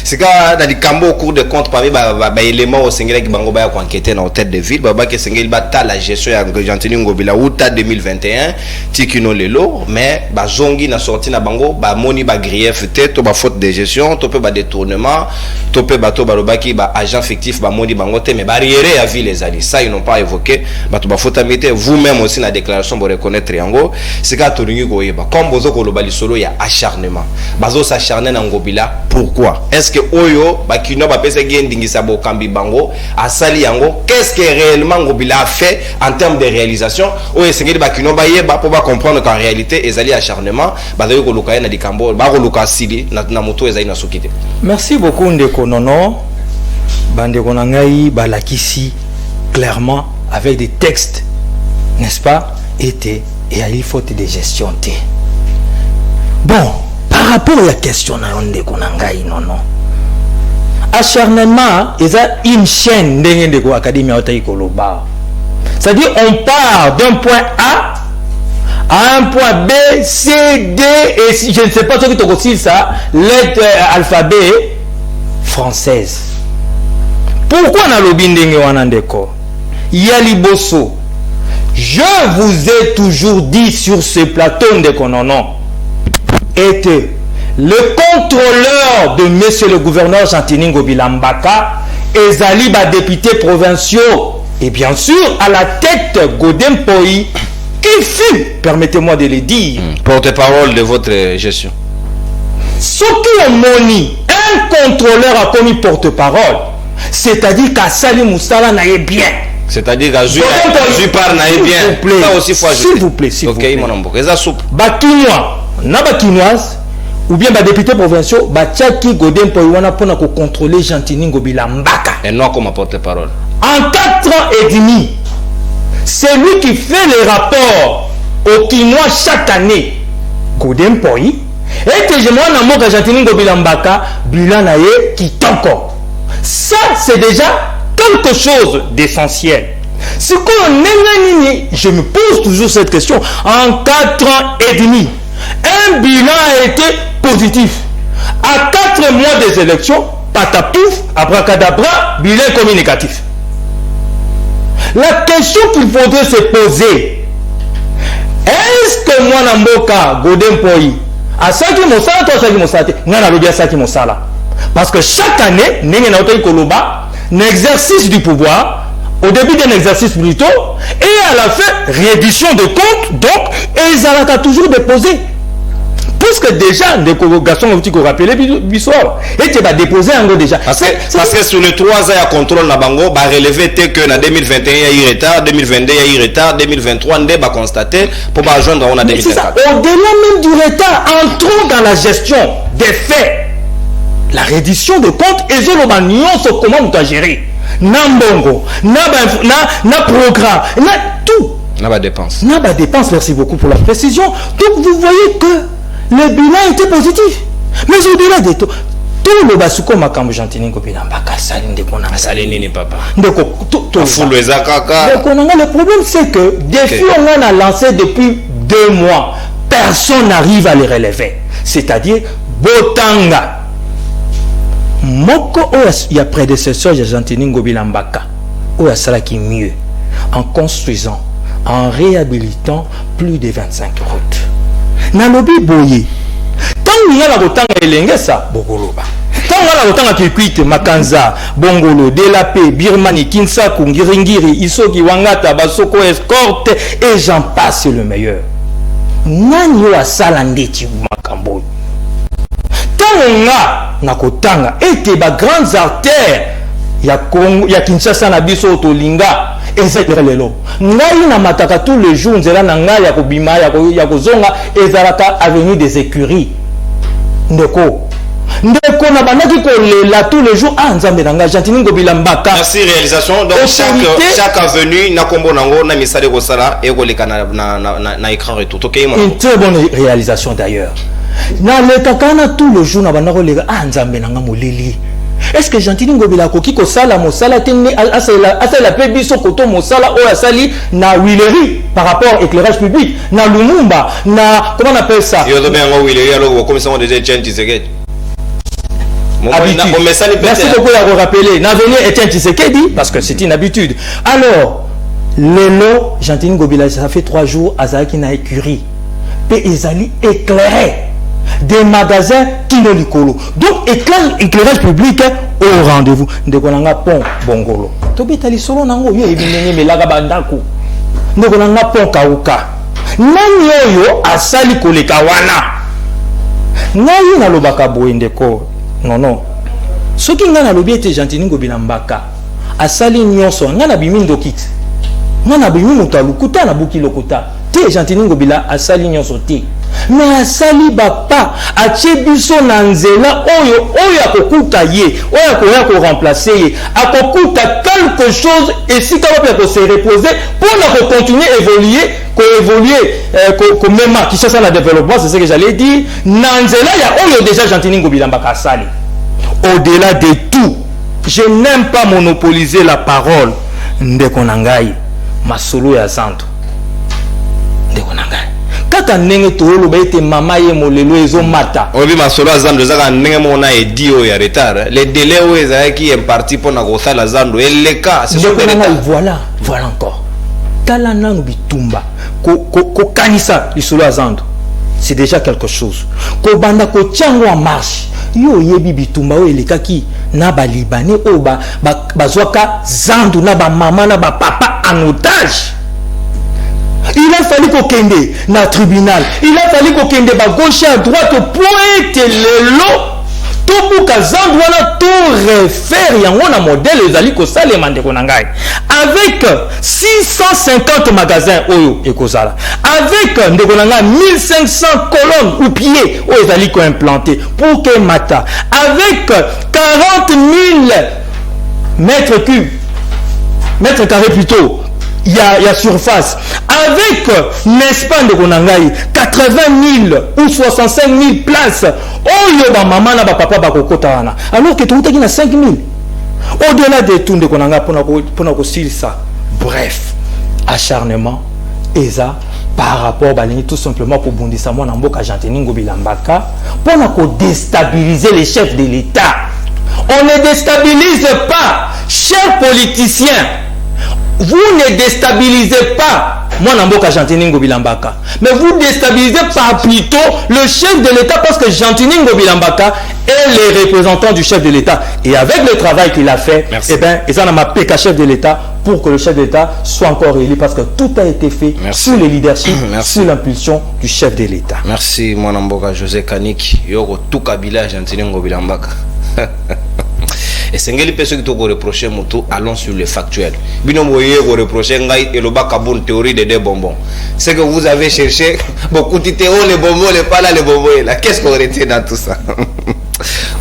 C'est quand dans les cambo au cours de compte parmi les éléments au Sénégal qui bango ba enquêter dans tête de ville baba que Sénégal bata la gestion ya Jean-Tini Ngobila outa 2021 tikino lelo mais ba zongi na sorti na bango ba moni ba grief te to ba faute de gestion to pe ba détournement to pe bato ba lobaki ba agent fictif ba moni bango te mais barrière ya ville les alliés ça ils n'ont pas évoqué bato ba faute amité vous-même aussi la déclaration pour reconnaître yango c'est quand tolingi goyeba comme bozo ko lobali solo ya acharnement bazo s'acharner na Ngobila. Pourquoi? Est-ce que oyo bakino ba pesa gendingisa bo kambi bango asali yango? Qu'est-ce que réellement Ngobila a fait en termes de réalisation? Oyo sengeli bakino ba yeba pour comprendre qu'en réalité ezali acharnement bazo ko luka na dikambo ba ko luka sili na moto ezali na sokite.
Merci beaucoup ndeko nono bandeko na ngai balakisi clairement avec des textes, n'est-ce pas? Et il faut de gestion te. Bon, par rapport à la question de Konangai, non. Acharnement, il y a une chaîne de l'Académie Otaïkoloba. C'est-à-dire, on part d'un point A à un point B, C, D, et je ne sais pas ce que tu aussi ça, lettre alphabet française. Pourquoi on a le binding wanandeko? Yaliboso. Je vous ai toujours dit sur ce plateau de Kononon. Était le contrôleur de monsieur le gouverneur Jean-Tini Ngobila Mbaka et Zaliba députés provinciaux et bien sûr à la tête Godem Poi qui fut, permettez-moi de le dire,
porte-parole de votre gestion.
Ce qui ont moni, un contrôleur a commis porte-parole, c'est-à-dire qu'à Salim Moussala n'a bien.
C'est-à-dire qu'à Zupar n'a bien. Ça aussi faut ajouter.
S'il vous plaît, s'il vous plaît.
Bakinois.
Bakinoise ou bien députés provinciaux Batiaki Godem Poiwana pour contrôler Jean-Tini Ngobila Mbaka.
Et non comme porte-parole.
En 4 ans et demi, c'est lui qui fait les rapports au Kinois chaque année. Godem Poi. Et que je m'en amour Jean-Tini Ngobila Mbaka, bilan naye qui t'encore. Ça, c'est déjà quelque chose d'essentiel. Ce qu'on est, je me pose toujours cette question. En 4 ans et demi, un bilan a été positif. À 4 mois des élections, patapouf, abracadabra, bilan communicatif. La question qu'il faudrait se poser, est-ce que moi, Namboka, Godem Poi, à Saki Mosala, toi Saki Mosala, n'a pas Saki Mosala. Parce que chaque année, l'exercice du pouvoir, au début d'un exercice plutôt, et à la fin, réédition de comptes, donc, et ils ont toujours déposé. Puisque déjà, des garçons ont rappelé Bissor, et tu vas déposer un gros déjà.
Parce que sur les 3 ans à contrôle, na bango, bah relevé que en 2021 il y a eu retard, 2022 il y a eu retard, 2023 on va constater pour pas joindre on a 2024.
Au-delà même du retard, entrons dans la gestion des faits. La reddition de comptes et comment on doit gérer. Nambongo, na programme, na tout.
N'a pas dépense.
N'a pas dépense, merci beaucoup pour la précision. Donc vous voyez que le bilan était positif. Mais au-delà de tout le basuko makambo Jean-Tini Ngobila Mbaka saline de konanga.
Saline ni papa.
Donc le problème c'est que des filles on a lancé depuis 2 mois. personne n'arrive à les relever. C'est-à-dire, Botanga. Moko, il y a prédécesseur de Jean-Tini Ngobila Mbaka. Il y a cela qui est mieux. En construisant, en réhabilitant plus de 25 routes. Nalobi Boye. Tant qu'il y a la Botanga Elenge, ça, Bogoloba. Tant qu'il y a la Botanga Kikwite, Makanza, Bongolo, Delapé, Birmani, Kinsaku, Ngiringiri, Isoki, Wangata, Basoko, Escorte, et j'en passe le meilleur. Nanyo a salandeti Makamboy. Tanga nakotanga ete ba grandes artères ya Congo ya Kinshasa na biso tolinga ezekere lelo ngai na mataka tous les jours nzela na ngai ya kobima ya kozonga ezalaka avenue des écuries ndeko na bandaki kolela tous les jours nzambe na ngai Jean-Tini Ngobila Mbaka.
Merci réalisation. Donc chaque avenue na kombo nango na misale ko sala e ko leka na écran retour.
Une très bonne réalisation d'ailleurs. Na le kakana tout le jour na bandako lega nzambe na ngai moleli. Est-ce que Jean-Tini Ngobila koki ko sala mosala tene asala pe biso koto mosala o asali na Willery par rapport au éclairage public na Lumumba na comment on appelle ça?
Yo bien ngo Willery alors comme ça on déjà change Tshisekedi.
Merci beaucoup de rappeler. N'avenir Etienne Tshisekedi parce que c'est une habitude. Alors, Lelo, Jean-Tini Ngobila, ça fait 3 jours, Azaki na écurie. Et ils allaient éclairer des magasins qui n'ont l'icolo. Donc, éclairage public au rendez-vous. Ndekonanga pont Bongolo. Tobitali solo nango yo ebinenge melaga bandako. Ndekonanga pont Kauka. Nani yoyo asali koleka wana. Ngai na lobaka boendeko. Non. Ce qui est dans le était Jean-Tini Ngobila Mbaka. Asali nyonso, ngana bimi ndokit. Ngana bimi mutalukuta na buki lokuta. Te Jean-Tini Ngobila asali nyonso te. Mais asali bapa, atie biso na nzela oyo akokuta ye, oyo akoya ko remplacer ye, akokuta quelque chose et si tu vas se reposer pour continuer évoluer même qui cherche la développement, c'est ce que j'allais dire. Nanzela ya oyo déjà Jean-Tini Ngobila Mbaka sali. Au-delà de tout, je n'aime pas monopoliser la parole. Ndekonangai, masolo ya santo. Ndekonangai. Kaka nenge tolo ba ete mama ye molelo ezo mata.
Obi masolo ya zando zaka nenge mona edio ya retard. Les délais où ezaki qui est parti pour na kosala zando et les cas c'est sur
voilà encore. Tala nanu bitumba ko kanisa lisolo ya zando. C'est déjà quelque chose. Ko banda ko tiango en marche. Yo yebi bitumba o elekaki na ba libanais o bazwaka zandu na ba mama na ba papa en otage. Il a fallu qu'on kende na tribunal. Il a fallu qu'on kende ba gauche à droite pour être le lot. Tout buka zandu wana tout refaire yango na modèle ezali ko sale mandeko na ngai. Avec 650 magasins oyo ekozala. Avec ndeko na ngai 1500 colonnes ou pieds oyo ezali ko implanter pour que mata. Avec 40 000 mètres cubes, mètres carrés plutôt. Il y a surface. Avec, n'est-ce pas, de Konangaï, 80 000 ou 65 000 places. Oh, yoba maman na ba papa ba kokotana. Alors que tout le monde a 5 000. Au-delà de tout de Konanga pour style ça. Bref, acharnement, ESA, par rapport à tout simplement pour bondissa mon amboka Jean-Tini Ngobila Mbaka, pour déstabiliser les chefs de l'État. On ne déstabilise pas, chers politiciens. Vous ne déstabilisez pas moi Namboka Jean-Tini Ngobila Mbaka, mais vous déstabilisez pas plutôt le chef de l'État parce que Jean-Tini Ngobila Mbaka est le représentant du chef de l'État. Et avec le travail qu'il a fait, eh bien, ils en ont appelé qu'à chef de l'État pour que le chef de l'État soit encore élu parce que tout a été fait sous le leadership, sous l'impulsion du chef de l'État.
Merci, moi Namboka José Kanik. Yoko tout Kabila Jean-Tini Ngobila Mbaka. Et c'est ce que tu reproches, allons sur le factuel. Bino moye reprocher ngai et le bakabon théorie des deux bonbons. C'est que vous avez cherché beaucoup de théories, les bonbons, les pas là, les bonbons là. Qu'est-ce qu'on retient dans tout ça?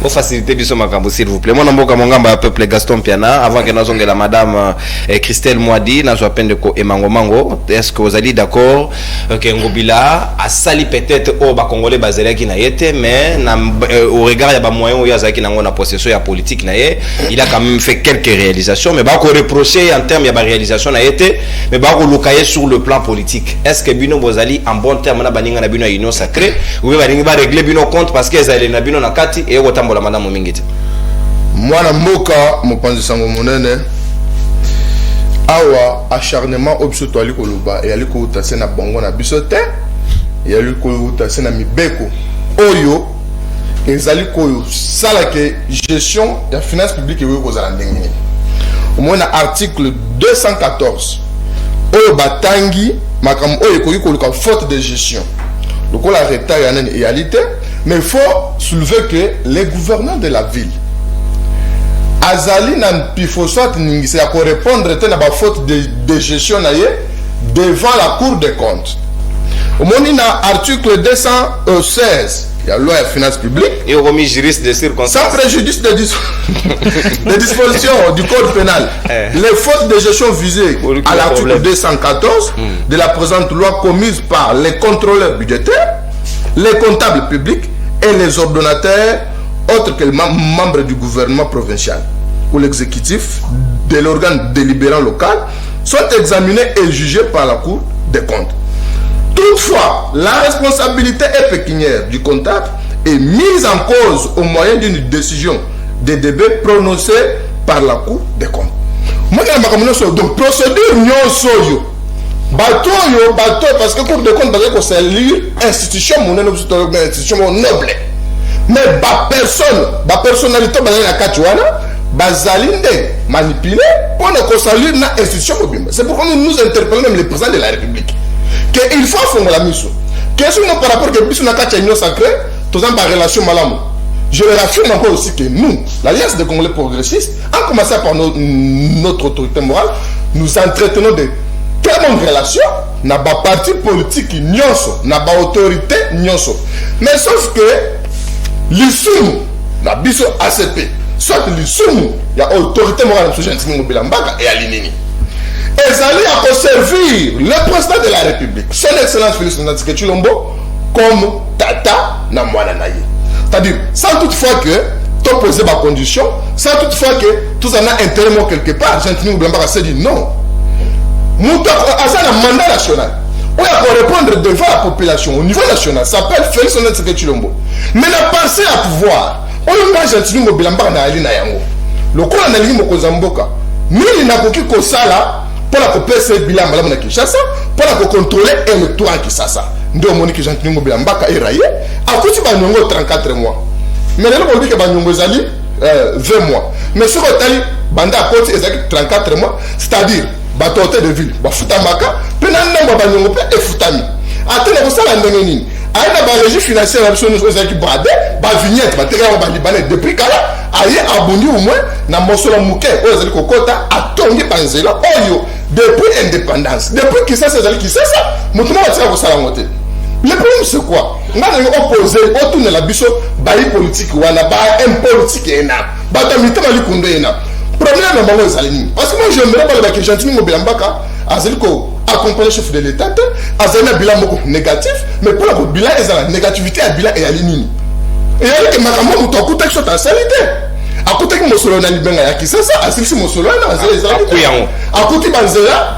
Bon faciliter biso makambo s'il vous plaît. Mon mboka mongamba peuple Gaston Piana avant que nous la madame Christelle Moadi na zo peine ko emango mango. Est-ce que vous allez d'accord que Ngobila a sali peut-être au ba congolais bazela qui na yete mais au regard ya ba moyen ya zaki na ngona possession ya politique na ye, il a quand même fait quelques réalisations mais ba ko reprocher en termes ya ba réalisation na yete mais ba ko lokaye sur le plan politique. Est-ce que bino bozali en bon terme na baninga na bino union sacrée ou baninga ba régler bino compte parce que ezali na bino na kati et otambola madame Mingiti.
Mwana mboka mopanzi sango monene awa acharnement obsoto ali koloba et ali ko utase na bongo na bisote et ali ko utase na mibeko oyo ezali ko sala ke gestion ya finance publique ewe ko zala ndenge au na article 214 oyo batangi makam oyo ko yiko faute de gestion donc la retard ya nani réalité mais il faut soulever que les gouverneurs de la ville azali na pifosat ningise ya ko répondre te na ba faute de gestion na ye devant la cour des comptes. Au moins na article 216 il y a loi de finances publiques
et au remis juriste de circonstances
sans préjudice des dispositions du code pénal. Les fautes de gestion visées à l'article 214 de la présente loi commises par les contrôleurs budgétaires, les comptables publics et les ordonnateurs autres que les membres du gouvernement provincial ou l'exécutif de l'organe délibérant local sont examinés et jugés par la Cour des comptes. Toutefois, la responsabilité pécuniaire du comptable est mise en cause au moyen d'une décision de débit prononcée par la Cour des comptes. Donc, procédure non soyo. Bateau parce que Cour des comptes, c'est l'institution noble. Mais la personnalité la Kachouana, bazalinde manipulé pour ne saluer l'institution mobile. C'est pourquoi nous interpellons même le président de la République. Qu'il faut faire la mission. Qu'est-ce que nous par rapport à ce que nous sacré, tous en relation malam. Je le raffirme encore aussi que nous, l'Alliance des Congolais progressistes, en commençant par notre autorité morale, nous entretenons de très bonnes relations. N'a pas parti politique nyonso, n'a pas autorité nyonso. Mais sauf que l'issue, la biso ACP, soit l'issue, il y a autorité morale de Gentil Mobilambaka et Alinini. Et ça allait à servir le président de la République, son excellence Félix Tshisekedi Tshilombo, comme Tata Namwananaye. C'est-à-dire, sans toutefois que tu posé ma condition, sans toutefois que tout ça a intérêt quelque part, Gentil Mobilambaka s'est dit non. Nous avons un mandat national. On va répondre devant la population au niveau national. Ça s'appelle Félix Tshisekedi Tshilombo. Mais la pensée à pouvoir, on a Gentil Mobilambaka na Ali na yango. Le coup on a dit Mokozamboka. Nous n'a pas que ça là. Pour la couper bilan malamu na Kinshasa, pour la contrôler électorat Kinshasa. Ndio Monique Gentil Mobilambaka est raillé. A kuti ba nyongo 34 mois. Mais là on dit que ba nyongo zali 20 mois. Mais ce que tali banda a côté ezaki 34 mois, c'est-à-dire ba toté de ville, ba futamaka, penana ba nyongo pe e futami. Atene ko sala ndenge nini? Aina ba régie financière na biso nous ezaki bradé, ba vignette ba teka ba libanais depuis kala aye aboni au moins na mosolo muke oyo ezali kokota atongi banzela oyo depuis indépendance depuis que ça c'est qui c'est ça mutu na tia ko sala ngote. Le problème c'est quoi? Ngana yo opposé autour de la biso bayi politique wana ba un politique ena ba tamita mali kundo ena problème na bango ezali nini? Parce que moi j'aimerais pas le Gentil Mobilambaka azali ko accompagner le chef de l'État azali na bilan moko négatif mais pour le bilan ezala négativité à bilan et à nini? Et alors que makambo mutu akuta ki sota salite akuta ki mosolo na libenga ya Kisasa asilisi mosolo na azali ezali akuti banzela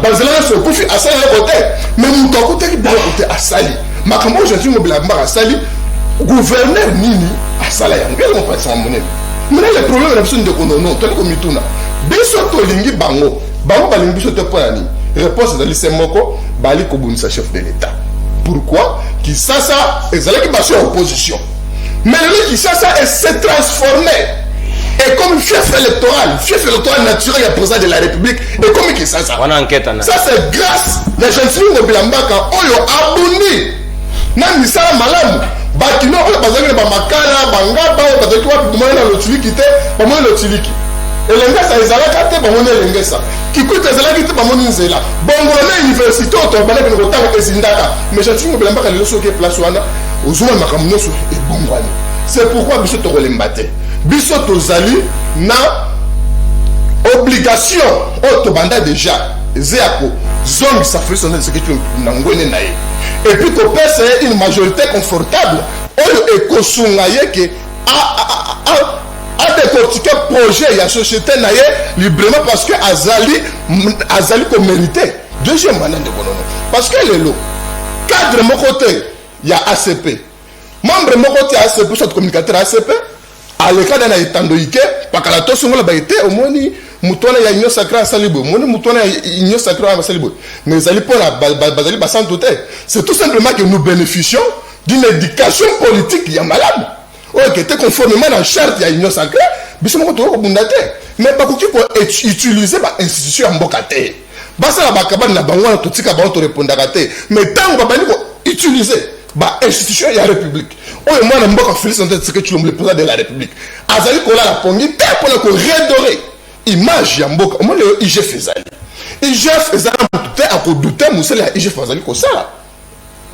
banzela na sokufi asali na côté mais mutu akuta ki bilan côté asali makambo Gentil Mobilambaka asali gouverneur nini asala yango ngelo mo pasa monene. Mais le problème est absolument de non, tout comme mituna. Biso to lingi bango balingi biso te poani. Réponse de l'Isemoko, bali kobunisa chef de l'État. Pourquoi? Kisasa ezalaki baso opposition. Mais le Kisasa s'est transformé et comme fief électoral naturel et président de la République et comme Kisasa.
On a enquête en.
Ça c'est grâce à Gentil Mobilambaka oyo abuni na misala malamu. Bakino oyo bazali ba makala bangaba oyo bazali wa dumana lo tiliki te ba mo lo tiliki elengesa ezalaka te ba mo elengesa kikuta ezalaki te ba mo nzela bongo na université to ba na ko tanga ezindaka mais Gentil Mobilambaka le soke place wana ozuma makamno so e bongwani C'est pourquoi biso to kolembate. Biso tozali na obligation otobanda déjà. Zéako zone ça fait son ce que tu n'angone nae. Et puis to pèse une majorité confortable. Oyo ekosunga yeke a décortiquer projet il y a société nae librement parce que azali ko mérité. Deuxième mandat de bonono parce que le cadre mon côté il y a ACP. Membre mon côté ACP soit communicateur ACP à l'écart na etandoike pakala to songola ba été au moni mutona ya union sacrée salibo moni mutona ya union sacrée salibo mais zali pour la bazali ba santé. C'est tout simplement que nous bénéficions d'une éducation politique ya malade. Ouais, qui était conformément à la charte de l'Union sacrée, mais c'est mais pas pour utiliser l'institution en bocate. Basa la bakaba na bango to tika bango to répondre mais tant que bani ko utiliser l'institution de la République. Oh moi na mboka Félix Antoine Tshisekedi le président de la République. Azali ko la pongi te pour ko redorer image ya mboka. Moi le IGF ezali. IGF ezali tout à ko douter musela IGF ezali ko ça.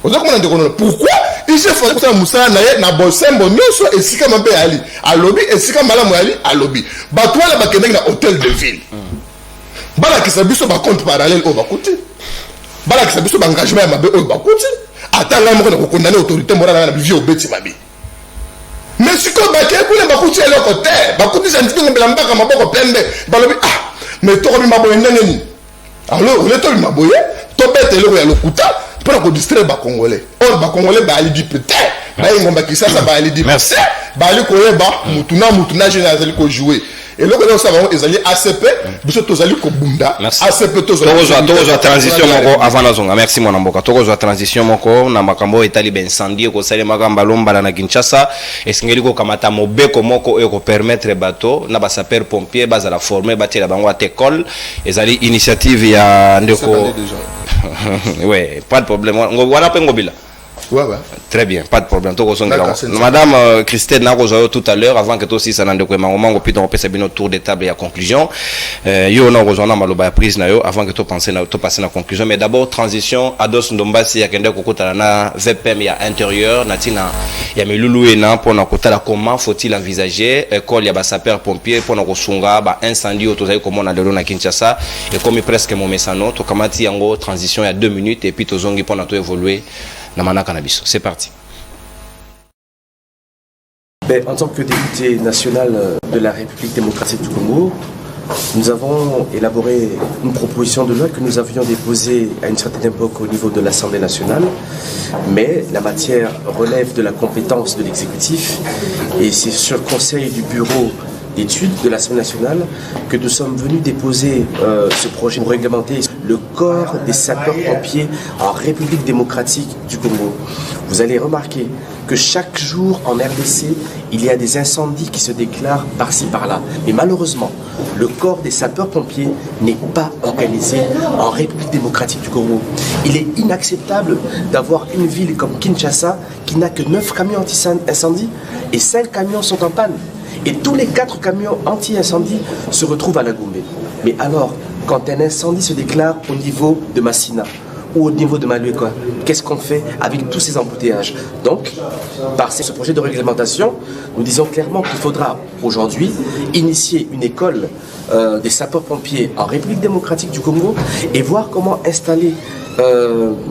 Pourquoi il se fait ça Moussa na bosembo nyoso esika mabe ali alobi esika malamu ali alobi batwa la bakende na hôtel de ville bala kisabiso ba compte parallèle au bakuti bala kisabiso ba engagement mabe au bakuti atanga moko na ko condamner autorité morale na bivio beti mabe mais siko ba ke kule bakuti ele côté bakuti scientifique ngembela mbaka maboko pembe balobi mais to ko bi maboye ndengeni alors le to bi maboye to bete le ya lokuta pour distraire les Congolais. Or, les Congolais, ils disent peut-être. Ils disent merci. Mutuna général ko jouer. Et là, nous savons qu'ils allaient ACP, ils allaient Kobunda. ACP,
Togo transition moko avant la zone. Merci mon amboka. Togo transition moko na makambo etali ben incendie ko sale makamba lomba na Kinshasa. Esingeli ko kamata mobeko moko e ko permettre bateau na ba sapeur pompier base la former batela bango à école. Ezali initiative ya ndeko. Ouais, pas de problème. Voilà pas ngobila.
Ouais, ouais.
Très bien, pas de problème. Madame Christelle Narozo tout à l'heure, avant que toi aussi ça n'en découvre, on peut passer tour de table et à conclusion. Yo na rozona maloba prise na yo avant que toi passer na conclusion. Mais d'abord transition Ados Ndombasi ya kende kokota na VPM ya intérieur natina ya melulu ena pour na kota la comment faut-il envisager école ya ba sapeur pompier pour na kosunga ba incendie autozai comme na lelo na Kinshasa et comme presque mon mesano to kamati yango transition ya 2 minutes et puis tozongi pour na to évoluer. C'est parti.
En tant que député national de la République démocratique du Congo, nous avons élaboré une proposition de loi que nous avions déposée à une certaine époque au niveau de l'Assemblée nationale, mais la matière relève de la compétence de l'exécutif et c'est sur le conseil du bureau d'études de l'Assemblée nationale que nous sommes venus déposer ce projet pour réglementer le corps des sapeurs-pompiers en République démocratique du Congo. Vous allez remarquer que chaque jour en RDC, il y a des incendies qui se déclarent par-ci par-là. Mais malheureusement, le corps des sapeurs-pompiers n'est pas organisé en République démocratique du Congo. Il est inacceptable d'avoir une ville comme Kinshasa qui n'a que 9 camions anti-incendie et 5 camions sont en panne. Et tous les 4 camions anti-incendie se retrouvent à la Goumbé. Mais alors, quand un incendie se déclare au niveau de Massina ou au niveau de Malueka, qu'est-ce qu'on fait avec tous ces embouteillages? Donc, par ce projet de réglementation, nous disons clairement qu'il faudra aujourd'hui initier une école des sapeurs-pompiers en République démocratique du Congo et voir comment installer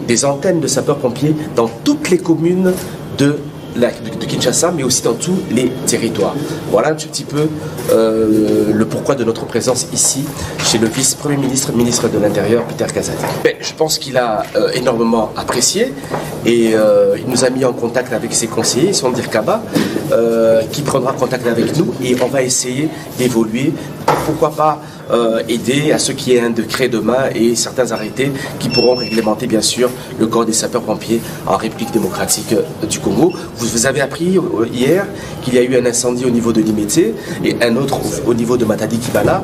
des antennes de sapeurs-pompiers dans toutes les communes de Kinshasa, mais aussi dans tous les territoires. Voilà un petit peu le pourquoi de notre présence ici, chez le vice-premier ministre, ministre de l'Intérieur, Peter Kazadi. Je pense qu'il a énormément apprécié et il nous a mis en contact avec ses conseillers, son Dirkaba, qui prendra contact avec nous et on va essayer d'évoluer. Pourquoi pas aider à ce qu'il y ait un décret demain et certains arrêtés qui pourront réglementer bien sûr le corps des sapeurs-pompiers en République démocratique du Congo. Vous avez appris hier qu'il y a eu un incendie au niveau de Limete et un autre au niveau de Matadi Kibala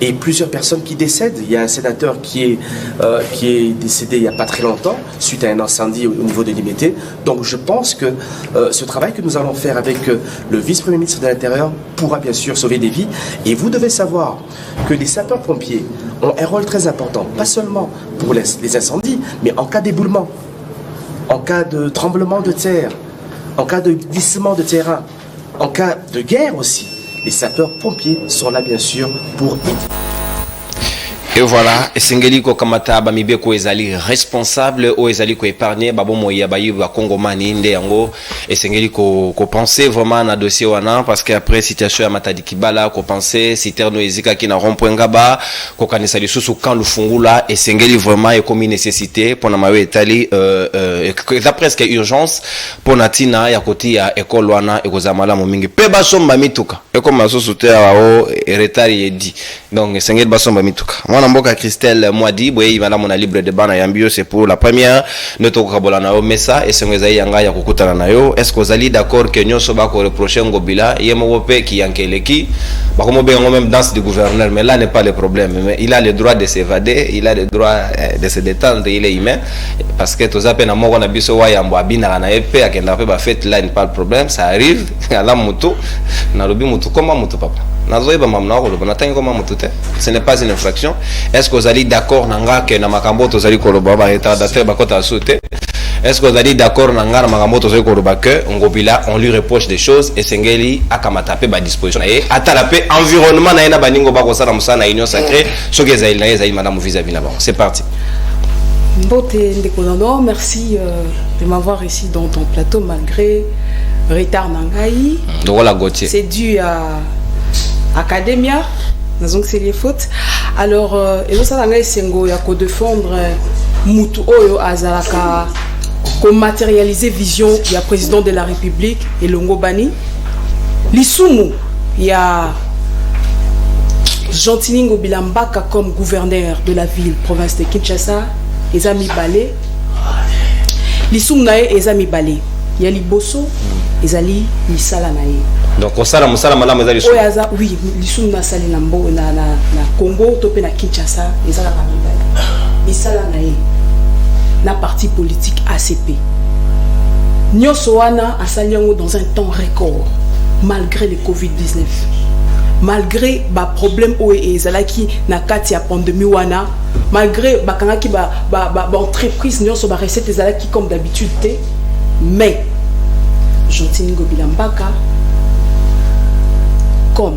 et plusieurs personnes qui décèdent. Il y a un sénateur qui est décédé il n'y a pas très longtemps suite à un incendie au niveau de Limete. Donc je pense que ce travail que nous allons faire avec le vice-premier ministre de l'Intérieur pourra bien sûr sauver des vies. Et vous devez savoir que les sapeurs-pompiers ont un rôle très important, pas seulement pour les incendies, mais en cas d'éboulement, en cas de tremblement de terre, en cas de glissement de terrain. En cas de guerre aussi, les sapeurs-pompiers sont là bien sûr pour aider.
Et voilà, esengeli ko kamata ba mibeko ezali responsable o ezali ko épargner babo moya ba yiba Kongomani nde yango esengeli ko penser vraiment na dossier wana parce que après situation ya Matadi Kibala ko penser citerno ezika ki na rond-point ngaba ko kanisa lisusu kan lufungula esengeli vraiment e comme nécessité pour na mawe etali presque urgence pour natina ya koti ya école wana ekozamala mo mingi pe basomba mituka e comme masoso te ao retard yedi donc esengeli basomba mituka Mboka Christelle Mwadi boye madame na libre débat na yambio c'est pour la première notre kabola na messa et sengeza yanga ya kukutana nayo est-ce que vous allez d'accord que nyoso ba ko reprocher Ngobila yemo pe ki yankeleki ba komo be même danse du gouverneur mais là n'est pas le problème mais il a le droit de s'évader il a le droit de se détendre il est humain parce que tous appels na moko na biso wa yambo abina na epe akenda pe ba fête là n'est pas le problème ça arrive ala mutu na lobi mutu comment mutu papa nazoyeba mamna ko loba natangi comment mutu te ce n'est pas une infraction. Est-ce que vous allez d'accord nanga que na makambo to zali koloba ba retardateur ba kota sauter? Est-ce que vous allez d'accord nanga na makambo to zali koloba que Ngobila on lui reproche des choses et sengeli akamata pe ba disposition et atala pe environnement na ina baningo ba ko sala musana union sacrée so que zaïl na zaïl madame vis-à-vis là-bas. C'est parti.
Mbote Ndekonono, merci de m'avoir ici dans ton plateau malgré retard nangai. C'est dû à Academia. Donc c'est les fautes. Alors, et ça n'a sengo ya ko défendre mutu oyo azalaka ko matérialiser vision ya président de la République et Longobani. Lisumu ya Jean-Tini Ngobila Mbaka comme gouverneur de la ville province de Kinshasa, ezami balé. Lisumu nae ezami balé. Ya liboso ezali misala nae.
Donc on sala musala malamu ezali so.
Oyaza oui, lisumu na sali na mbo na Congo to pe na Kinshasa ezala ka mibali. Misala nae na parti politique ACP. Nyoso wana asali yango dans un temps record malgré le Covid-19. Malgré ba problème o ezalaki na kati ya pandémie wana, malgré ba kangaki ba entreprise nyoso ba recette ezalaki comme d'habitude té, mais Jean-Tini Ngobila Mbaka comme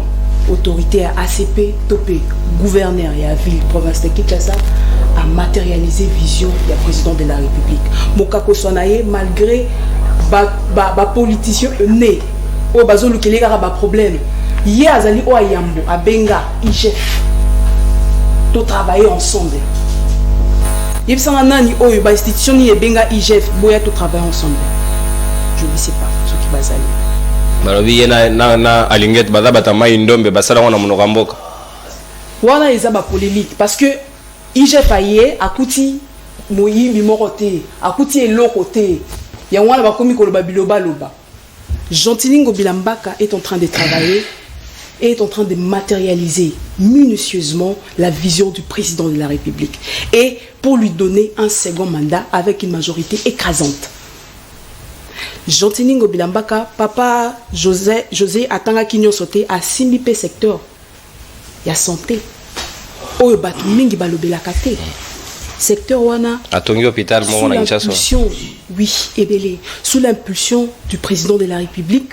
autorité à ACP, topé, gouverneur et à ville, province de Kinshasa, a matérialisé vision du président de la République. Mokako Sonaye, malgré ba politicien né, au bazo lukelega ba problème. Hier azali o ayambo, a Benga, IGF, to travailler ensemble. Il s'en a nani o ba institution ni Benga IGF, boya to travailler ensemble. Je ne sais pas ce qui va aller.
Balobi na alinget bazabata mai ndombe basala wana munoka mboka
wana ezaba polémique parce que IGF aye akuti moyimbi moroté akuti elokoté ya wana bakomi koloba biloba loba. Jean-Tini Ngobila Mbaka est en train de travailler et est en train de matérialiser minutieusement la vision du président de la République et pour lui donner un second mandat avec une majorité écrasante. Jean-Tini Ngobila Mbaka, papa José Atanga Kinyo Soté à Simbipe secteur. Il y a santé. Oyo batu mingi balobela kate. Secteur wana.
Atongi hôpital mo na Kinshasa.
Oui, ebele. Sous l'impulsion du président de la République,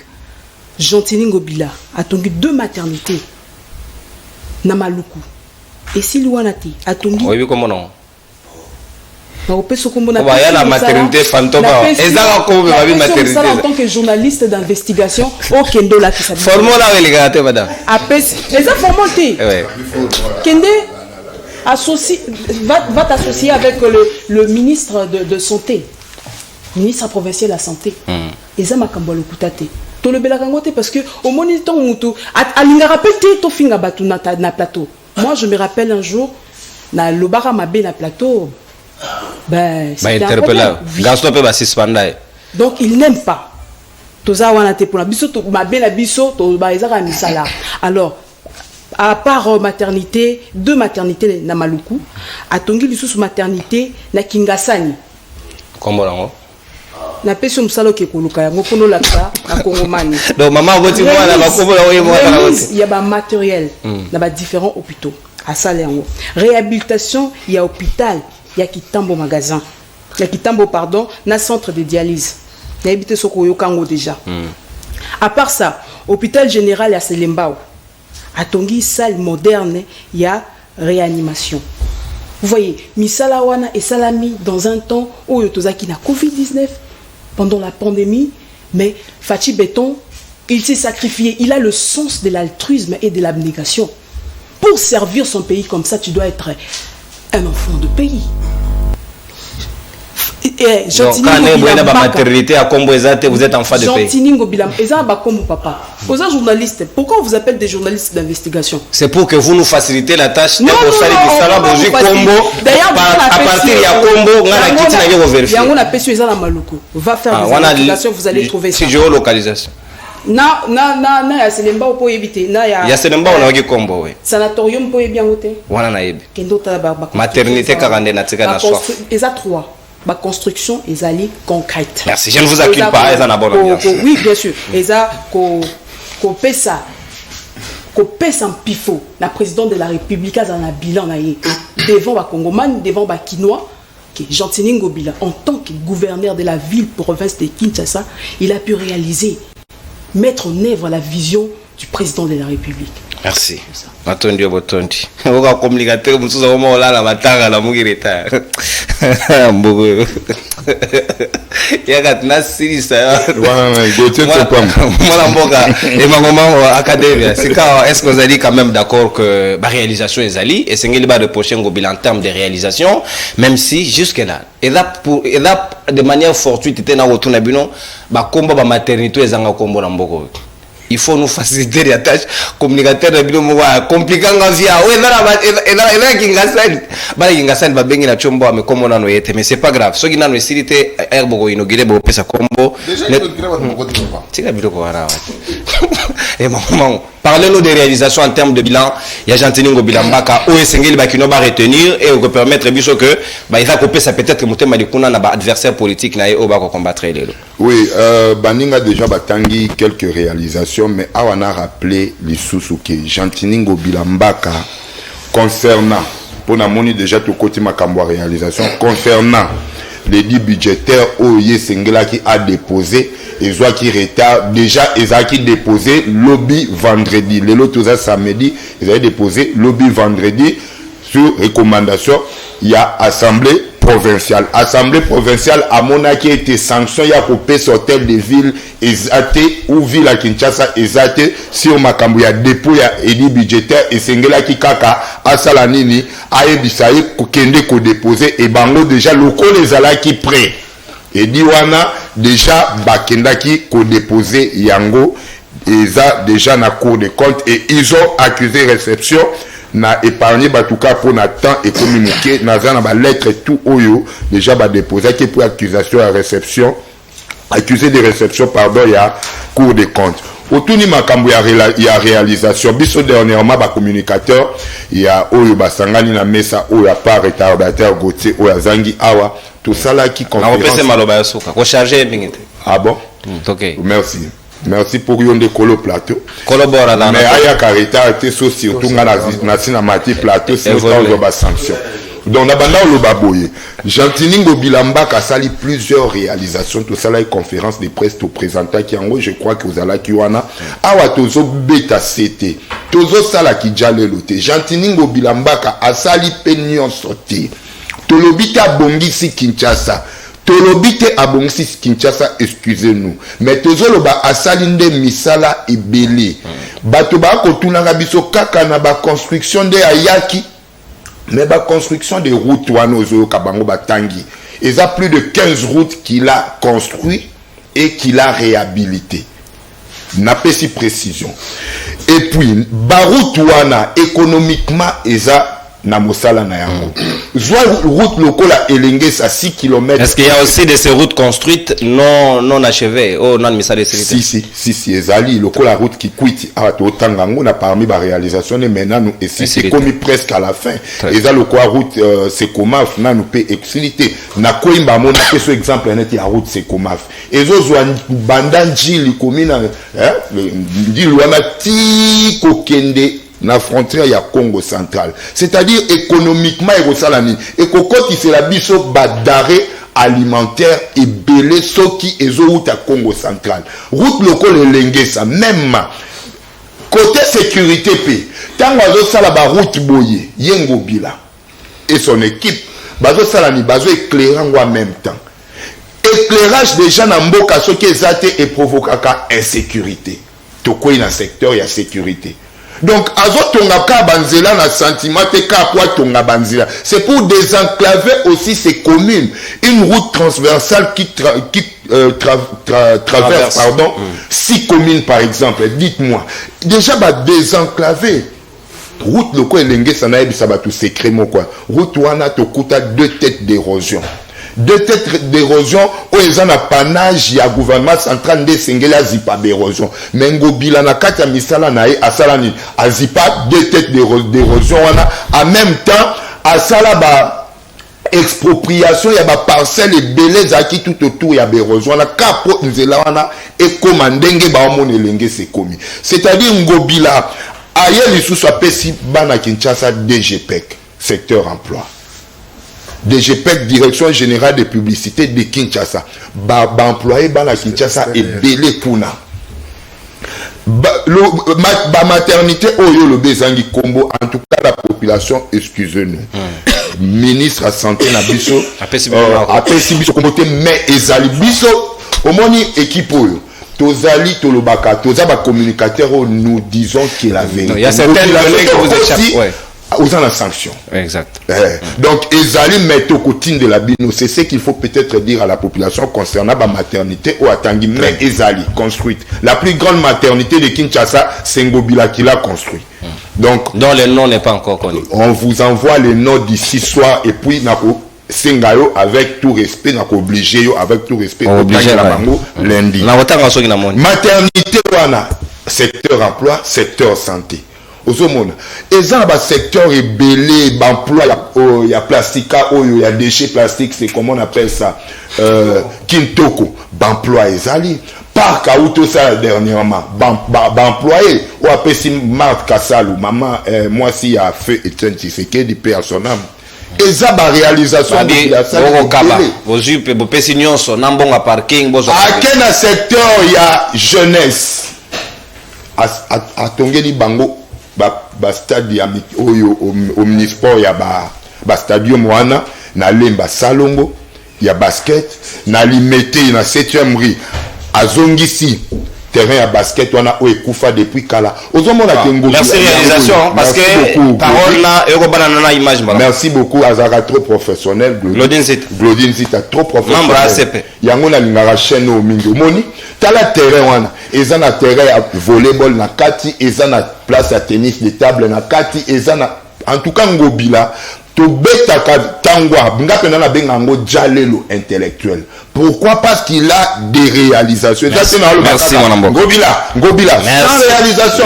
Jean-Tini Ngobila atongi 2 maternités. Na Maluku. Et si Luanati atongi.
Oui, comment non?
La
maternité fantôme.
En tant que journaliste d'investigation, au Kendo là qui s'appelle.
Formons madame.
Les informations. Kende va t'associer avec le ministre de santé, ministre provincial de la santé. Et ça m'a cambolé kutate. To le belakangote parce que au moniteur mutu alinga rappelle to finga batu na plateau. Moi je me rappelle un jour na lobara mabe na plateau. Ben, donc il n'aime pas. Alors, à part maternité, 2 maternités na Maluku, à Tongi Lisusu maternité na Kingasani.
Comment
na peso musalo ke koluka yango kono la ta na Kongomani.
Donc maman voti moi na bakobola oyo moi
il y a ba matériel na ba différents hôpitaux à Salengo. Réhabilitation, il y a hôpital. Il y a Kitambo magasin. Il y a Kitambo, pardon, na centre de dialyse. Il y a habité Soko Yokango déjà. À part ça, hôpital général à Selembao, à Tongi, salle moderne, il y a réanimation. Vous voyez, Misala Wana et Salami dans un temps où Yotozaki na Covid-19, pendant la pandémie, mais Fachi Béton, il s'est sacrifié. Il a le sens de l'altruisme et de l'abnégation. Pour servir son pays comme ça, tu dois être un enfant de pays.
Maternité à Combo Ezate, vous êtes enfant de pays.
Jantiningo Bilam, papa. Vous êtes journaliste. Pourquoi on vous appelle des journalistes d'investigation?
C'est pour que vous nous facilitez la tâche.
Non, d'ailleurs,
à partir de Combo, on a quitté la guerre vérifiée.
On a péché ça dans Maluku. Va faire des investigations, vous allez trouver ça.
Si géolocalisation.
Na Selemba pour éviter.
Il y a Selemba on a eu Combo, oui.
Sanatorium pour bien voter.
Wana na yebi. Maternité 40 na tika na soif.
Et ça 3. Ma construction est allée concrète.
Merci, je ne vous accuse pas, ils en ont bonne ambiance.
Oui, bien sûr. Et ça, qu'on pèse en pifo, la présidente de la République a un bilan devant les Congomans, devant les Kinois, qui Jantiningo Bila, en tant que gouverneur de la ville province de Kinshasa, il a pu réaliser, mettre en œuvre la vision du président de la République.
Merci. Matondi obotondi. Oka communicateur musuza koma olala matanga la mugireta. Mbogo. Yaga tunasirisa.
Wana gote topam.
Mwana mboka et mangoma académie. C'est quand est-ce que vous allez quand même d'accord que la réalisation est ali et sengeli ba reprocher ngobila en termes de réalisation même si jusque là et là de manière fortuite était na rotuna bino ba komba ba maternité ezanga kombo na mboko. Il faut nous faciliter les tâches. Communicateur de bino mwa compliqué ngavia. Ouais là kingasani. Ba kingasani ba bengi na chombo ame kombo na no yete mais c'est pas grave. So kina no silité herbo inogire bo pesa kombo. Tika biloko wana. Et maman, parlez-nous des réalisations en termes de bilan. Il y a Jantiningo Bilambaka où esengeli ba kino ba retenir et on permettre biso que ba il va couper ça peut-être que motema likuna na ba adversaire politique na o ba ko combattre lelo.
Oui, Baninga déjà batangi quelques réalisations, mais on a rappelé les sous-souki. Jantiningo Bilambaka, concernant, pour la monnaie déjà tout côté ma réalisation, concernant les dits budgétaires, Oye Sengela qui a déposé, et soit qui retard, déjà, ils ont déposé lobby vendredi. Les autres samedi, ils ont déposé lobby vendredi sur recommandation. Il y a assemblée provinciale. Assemblée provinciale à Monaki était sanction, il y a coupé sur tel des villes exaté ou ville à Kinshasa exaté sur Makambu, il y a dépôt, il y a édit budgétaire et Sengela qui kaka à Salanini a ebisaï kende ko déposé et bango déjà locaux les ala qui prêt et diwana déjà bakenda qui ko déposé yango et ça déjà na cour de compte et ils ont accusé réception na épargné batuka pour na temps et communiqué na za na ba lettre tout oyo déjà ba déposé qui pour accusation à réception accusé de réception pardon il y a cour de compte autour ni makambo il y a réalisation biso dernièrement ba communicateur il y a oyo basangani na mesa oyo a pas retardateur Gauthier oyo zangi awa tout ça là qui conférence
on peut se maloba yosuka ko charger bingite
ah bon
OK
merci pour yon de colo plateau
collabora dans
mais aya carita été surtout na sina mati plateau c'est autant de sanction donc na banda lo baboye Jantiningo Bilambaka sali plusieurs réalisations tout ça là une conférence de presse tout présentant qui en je crois que vous allez qui wana awa tozo beta CT tozo sala ki jale loté Jantiningo Bilambaka asali penyon sorti tolobita bongisi Kinshasa tolobite abongisi Kinshasa excusez-nous mais tozoloba asalinde misala ebele bato ba kotunanga biso kaka na ba construction de ayaki mais ba construction de routes wana ozo kabango batangi et ça plus de 15 routes qu'il a construit et qu'il a réhabilité n'a pas si précision et puis ba route wana économiquement eza na mosala na yango zwa route lokola elenge sa 6 km.
Est-ce qu'il y a aussi de ces routes construites non achevées oh non misala de sécurité
si ezali lokola route qui quitte a to tangango na parmi ba réalisation et maintenant nous et c'est comme presque à la fin eza lokola route c'est comment na nous peut exilité na koimba mona que ce exemple net ya route c'est comment ezo zwa bandanji li komina ndi lwana ti kokende na frontière ya Congo central c'est-à-dire économiquement et rosalani et kokoti c'est la biso badare alimentaire et belé soki ezo à Congo central. Route locale lengesa même côté sécurité p. Tant bazo sala ba route boye Yengo Bila et son équipe bazo sala ni bazo éclairant en même temps. Éclairage déjà na mboka soki ezate et provoquera insécurité. Toko dans secteur ya sécurité. Donc, azotonga banzela na sentiment te ka kwa tonga banzela. C'est pour désenclaver aussi ces communes. Une route transversale qui traverse 6 communes par exemple. Dites-moi. Déjà, désenclaver. Route loko elenge sanaye bisaba tout secret mo quoi. Route wana tokuta 2 têtes d'érosion. 2 têtes d'érosion où ils ont un panage ya gouvernement central de sengela zipa d'érosion. Mengo bila na kati ya misala na ye asalani azipa 2 têtes d'érosion wana en même temps asala ba expropriation ya ba parcelle ebele zaki tout autour ya d'érosion wana kapo nzela wana e komandenge ba omone lenge se komi. C'est-à-dire ngobila aye lisusu apesi bana Kinshasa DGPEC secteur emploi. DGPEC, Direction Générale de Publicité de Kinshasa. Employé dans la Kinshasa et belé Puna. Maternité, Oyo le Bezangi Combo, en tout cas la population, excusez-nous. Ministre à santé, Nabiso, Apesi Biso, mais Ezali Biso, au moni équipe Oyo. Tozali, Tolobaka, Tozaba communicateur, nous disons qu'il a venu.
Il y a certaines données que vous échappez. Ouais.
Aux la sanction.
Exact.
Donc, Ezali met au quotidien de la bino. C'est ce qu'il faut peut-être dire à la population concernant la maternité ou à Tanguy. Mais Ezali, construite. La plus grande maternité de Kinshasa, c'est Ngobila qui l'a construit. Donc,
dont le nom n'est pas encore connu.
On vous envoie les noms d'ici soir et puis, Sengayo avec tout respect, nako obligé avec tout respect.
Obligé la
lundi. Maternité, wana, secteur emploi, secteur santé. Ozomona ezana ba secteur ébélé d'emploi il y a plastique il y a déchets plastiques, c'est comment on appelle ça Kintoko d'emploi ezali parc auto ça dernièrement employé ou appelle si Marthe Kassalou maman moi si a fait Etienne Tshisekedi paix à son âme eza ba réalisation de la salle
vos jupe vos pessignon son nambonga parking bozo
à quel secteur il y a jeunesse à tongeli bango ba stade ya oyo omnisport ya ba stadium wana na lemba salongo ya basket na limete na 7e rue azongisi terrain à basket wana o ekufa depuis kala ozomona tengo
merci réalisation parce que parole là et na image
merci beaucoup Azara trop professionnel Glodin Zita trop professionnel yango na lingara chaîne o mingi omoni tala terrain wana ezana terrain ya volleyball na kati ezana place à tennis de table na kati ezana en tout cas Ngobila to beta tangwa ngapena na bengango jalelo intellectuel. Pourquoi? Parce qu'il a des réalisations.
Merci mon ambo.
Ngobila sans réalisation.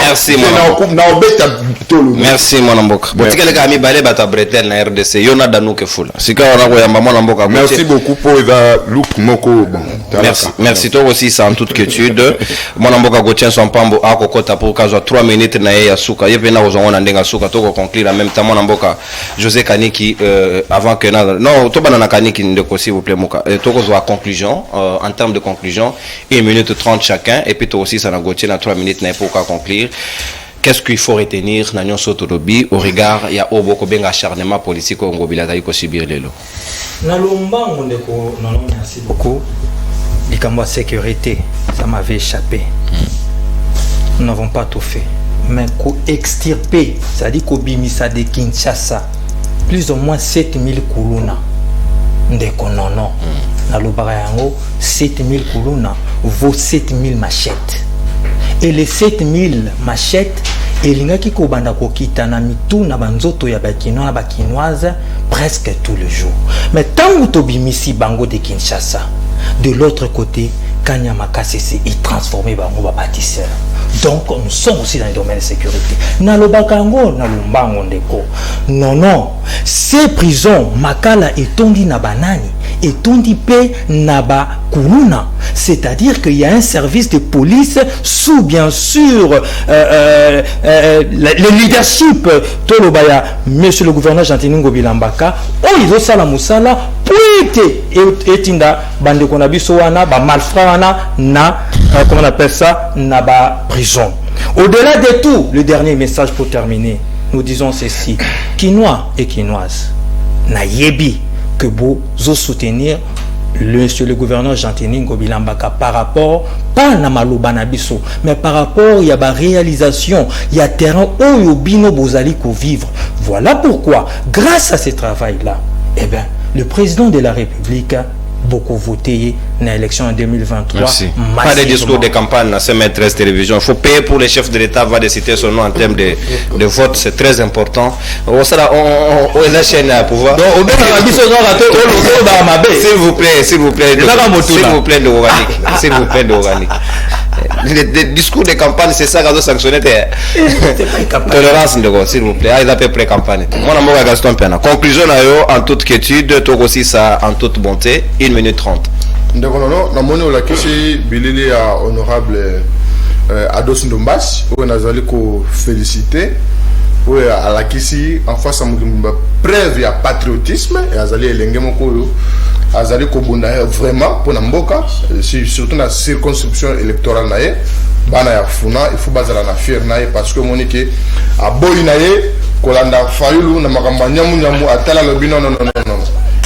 Merci mon ambo. Botikele ka mi bale bata bretel na RDC yona danuke fula. Sika wana ko yamba mon ambo ka.
Merci beaucoup pour la look moko bon.
Merci toi aussi c'est en toute quiétude. Mon ambo ka gotien son pambo akokota pour kazo 3 minutes na ya suka. Yepe na ozonga ndenga suka to ko conclure en même temps mon ambo ka José Kaniki avant que non to bana Kaniki ndeko s'il vous plaît moka. To ko zo conclusion en termes de conclusion 1 minute 30 chacun et puis toi aussi ça n'a goté na 3 minutes na pour conclure. Qu'est-ce qu'il faut retenir na nyonso tolobi au regard ya oboko benga acharnement politique au Ngobila tayi ko subir lelo
na lombango ndeko non merci beaucoup likambo sécurité ça m'avait échappé. Nous n'avons pas tout fait mais ko extirper c'est-à-dire ko bimisa de Kinshasa plus ou moins 7000 kuluna ndeko non na lobaka yango 7000 kuluna vaut 7000 machettes et les 7000 machettes elingaki kobanda kokita na mitu na banzoto ya bakino na bakinoise presque tous les jours mais tant que tobimisi bango de Kinshasa de l'autre côté Kanyama Kasese est transformé bango ba bâtisseur. Donc nous sommes aussi dans le domaine de sécurité na lobaka yango na lombango ndeko non Ces prisons, Makala et Tondi Nabanani, et Tondi Pe Naba Kuluna. C'est-à-dire qu'il y a un service de police sous, bien sûr, le leadership Tolobaya, monsieur le gouverneur Jean-Tiningo Bilambaka, ils ont sala musala, puité, et tinda, bande konabiso wana, ba malfra wana, na, comment on appelle ça, na ba prison. Au-delà de tout, le dernier message pour terminer, nous disons ceci, Quinois et Quinoises, na yebi, que vous soutenir monsieur le gouverneur Jean-Tiningo Bilambaka par rapport, pas na maloba na biso, mais par rapport, il y a ba réalisation, il y a terrain où yobino bozali ko vivre. Voilà pourquoi, grâce à ce travail-là, eh bien, le président de la République a beaucoup voté dans l'élection en 2023.
Merci. Pas de discours de campagne à ce maîtresse télévision. Il faut payer pour les chefs de l'État, va de citer son nom en termes de vote, c'est très important. On est la chaîne à pouvoir. S'il vous plaît, s'il vous plaît, de organique. S'il vous plaît, de organique. Les discours de campagne, c'est ça qu'on doit sanctionner. Tolérance, s'il vous plaît. Il a peu près campagne. Mon amour à Gaston Piana. Conclusion en toute quiétude, toi aussi ça en toute bonté. 1 minute 30.
D'accord, non, non, non, la question Bilili à honorable Ados Ndombas, où on a félicité, où à la question en face à mon preuve à patriotisme et à Zali Lengemoko. Azali Kobunda vraiment pour Namboka, surtout dans la circonscription électorale nae, bana ya funa, il faut bazala na fier nae parce que monique a boy nae, kolanda fayulu na makamba nyamu atala lobi non.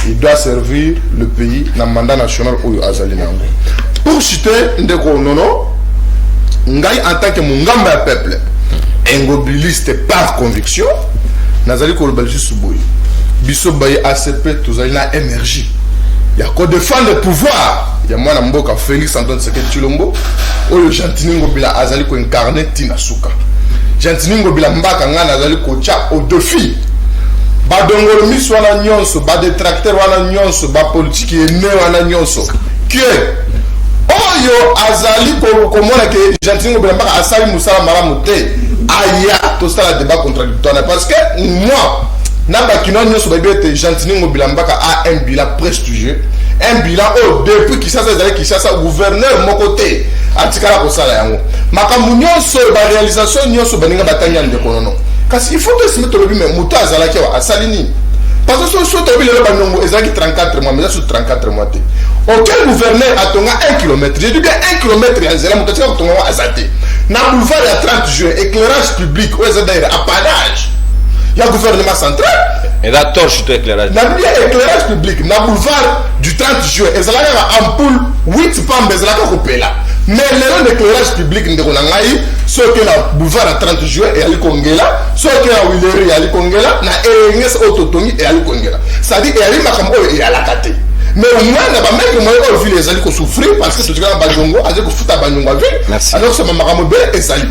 Il doit servir le pays dans le mandat national où Azali Nango. Pour citer ndeko nono, ngai en tant que mungamba ya peuple, ingobiliste par conviction, nazali kolobalisi suboyi. Biso baye ACP tozali na énergie. Il y a qu'à défendre le pouvoir. Il y a moi Namboka Félix Antoine Tshisekedi Tshilombo. Oyo Jean-Tiningo Bila azali ko incarner Tina Suka. Jean-Tiningo Bila mbaka ngana azali ko tcha au défi. Ba dongolo mis wana nyonso, ba détracteur wana nyonso, ba politique ene wana nyonso. Que oyo azali ko komona que Jean-Tiningo Bila mbaka asali musala maramu te. Aya to sala débat contradictoire parce que moi Namba Kino Nyoso Babete Jean-Tiningo Bilambaka a un bilan prestigieux, un bilan depuis qu'il s'est gouverneur mon côté, Antikala Kosala Yango. Makamu Nyoso, la réalisation Nyoso Baninga Batanyan de Konono. Parce qu'il faut que ce mette le but, mais Mouta Zalaki à Salini. Parce que ce soit le Banongo, Ezaki 34 mois, mais là sur 34 mois. Aucun gouverneur a tonga 1 km. J'ai dit bien 1 km et Zéla Moutatika Tonga à Zate. Dans le boulevard à 30 juin, éclairage public, où est-ce d'ailleurs apanage. Il y a le gouvernement central.
Et la torche de éclairage.
Il y a éclairage public. Dans le boulevard du 30 juin, il y a une ampoule 8 pambes, il y a un là. Mais l'éclairage public, il y a ceux qui ont le boulevard à 30 juin, il y a le Congela, ceux qui ont le Willery, il y a le Congela, il y a le Autotomi, il y a le Congela. C'est-à-dire qu'il y a le Makambo et il y a la Kate. Mais au moins, on va mettre le moyen de vivre les alliés qui souffrent parce que tout le monde a Banjongo, a dit que fout à Banjongo à ville.
Merci.
Alors c'est Makambo et Sali.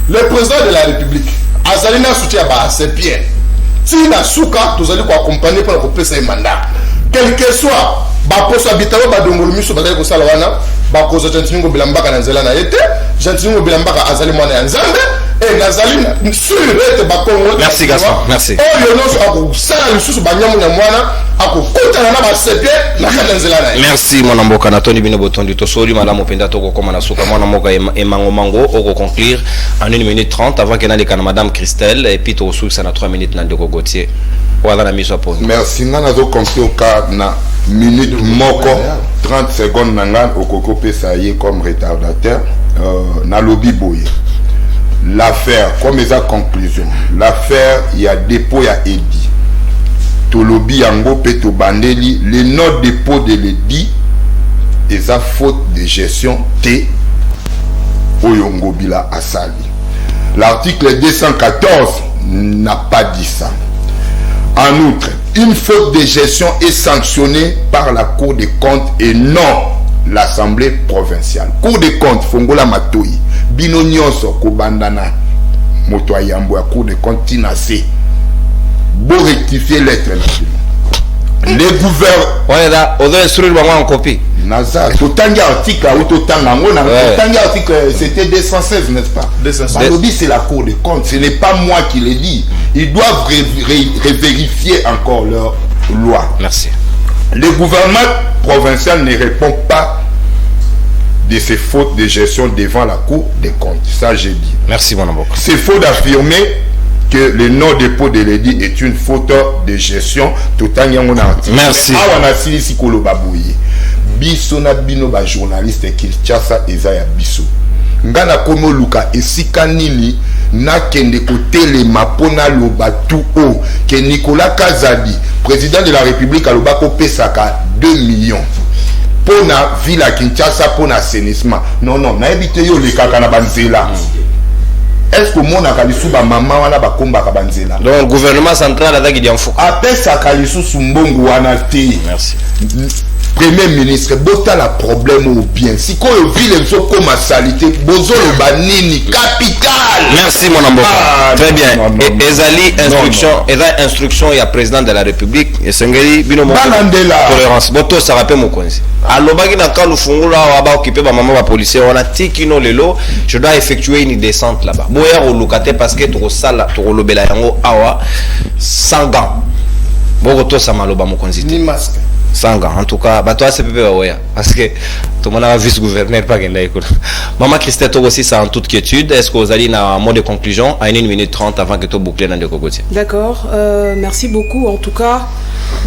Le président de la République. Azalina soutient à ses pieds. Si la souka, vous allez accompagner pour couper ses mandats. Quel que soit, poste habitant, badongolumi sur badai kosalawana, cause Jean-Tiningo Bilambaka nanzela na été, Jean-Tiningo Bilambaka azali mwana ya nzambe, et nazali sur rete bakongo.
Merci Gaston, merci.
Oh yonos ako sala lisusu banyamu na mwana ako kotana na basepie na kanzela na.
Merci mon amboka na Tony Bino Botondi to soli madame Openda to ko koma na suka mwana moka emango mango oko conclure en 1 minute 30 avant que n'allait kana madame Christelle et puis to ça na 3 minutes na ndeko Gauthier. Voilà la mise à point.
Merci ngana zo conclure ka na minute moko 30 secondes nanga okoko pesa yé comme retardateur na lobby boye. L'affaire, comme les conclusion, l'affaire, il y a dépôt, il y a Edi. Tolobi Yango Peto Bandeli, le non dépôt de l'Edi, et sa faute de gestion T. Oyongo Bila Asali. L'article 214 n'a pas dit ça. En outre, une faute de gestion est sanctionnée par la Cour des comptes et non l'Assemblée provinciale. Cour des comptes, Fongola Matoi. Bino nyonso kobandana moto ayambo ya Cour des comptes tinase bo rectifier lettre les gouverneurs
ouais là on doit instruire moi en copie
naza totangi article ou totanga ngona totangi article c'était 216 n'est-ce pas 216 c'est la Cour des comptes, ce n'est pas moi qui l'ai dit. Ils doivent vérifier encore leur loi.
Merci.
Le gouvernement provincial ne répond pas de ces fautes de gestion devant la Cour des comptes. Ça, j'ai dit.
Merci, mon avocat.
C'est faux d'affirmer que le non-dépôt de l'édit est une faute de gestion.
Merci.
Biso na bino ba journaliste Kinshasa eza ya biso. Ngana komo luka esika nini na kende kotele mapona loba tout haut que Nicolas Kazadi, président de la République aloba ko pesaka 2 millions. Pona ville à Kinshasa pona assainissement. Non, na ebite yo le kaka na banzela. Est-ce que mon akalisu ba mama wana ba komba ka banzela?
Donc le gouvernement central a dit en fou.
Apesa kalisu sumbongo wana te.
Merci.
Premier ministre, bota la problème ou bien. Si quoi ville comme ma salité, bozo le banini capital.
Merci mon avocat. Très bien. Ezali instruction il y a président de la République et Sengeli binomo tolérance. Boto ça rappelle mon conseil. Alobaki na kalu fungula wa ba occuper ba maman ba policier on a tikino lelo, je dois effectuer une descente là-bas. Boya au locataire parce que to sala to lobela yango awa sans gants. Boto ça maloba mon conseil.
Ni masque.
Sanga en tout cas bah toi c'est pépé ouais parce que tout le monde a vice-gouverneur pas qu'il écoute. Maman Christelle toi aussi ça en toute quiétude. Est-ce que vous allez un mot de conclusion à 1 minute 30 avant que tu boucles dans le cocotier?
D'accord, merci beaucoup en tout cas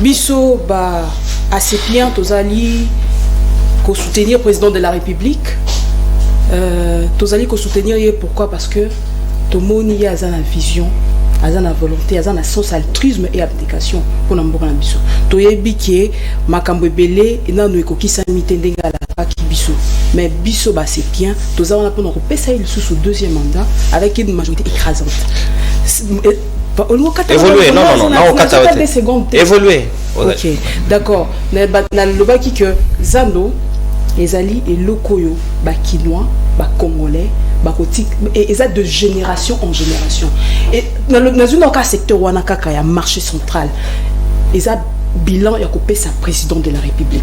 biso bah assez bien tous allez qu'on soutenir président de la République tous allez qu'on soutenir pourquoi parce que tout le monde y a une vision à la volonté, à la sens altruisme et abdication pour nous faire biso. Toyebi ki makambo belé et na no ekoki samité ndenga la ki biso. Mais biso ba c'est bien, tous avons pour nous repasser il sous deuxième mandat avec une majorité écrasante.
Évoluer, non, évoluer.
Ok, d'accord. Na lobaki que Zando, ezali et lokoyo ba kinois, ba congolais. Et ça de génération en génération. Et dans un secteur où on a un marché central, et ça bilan il y a coupé sa président de la République.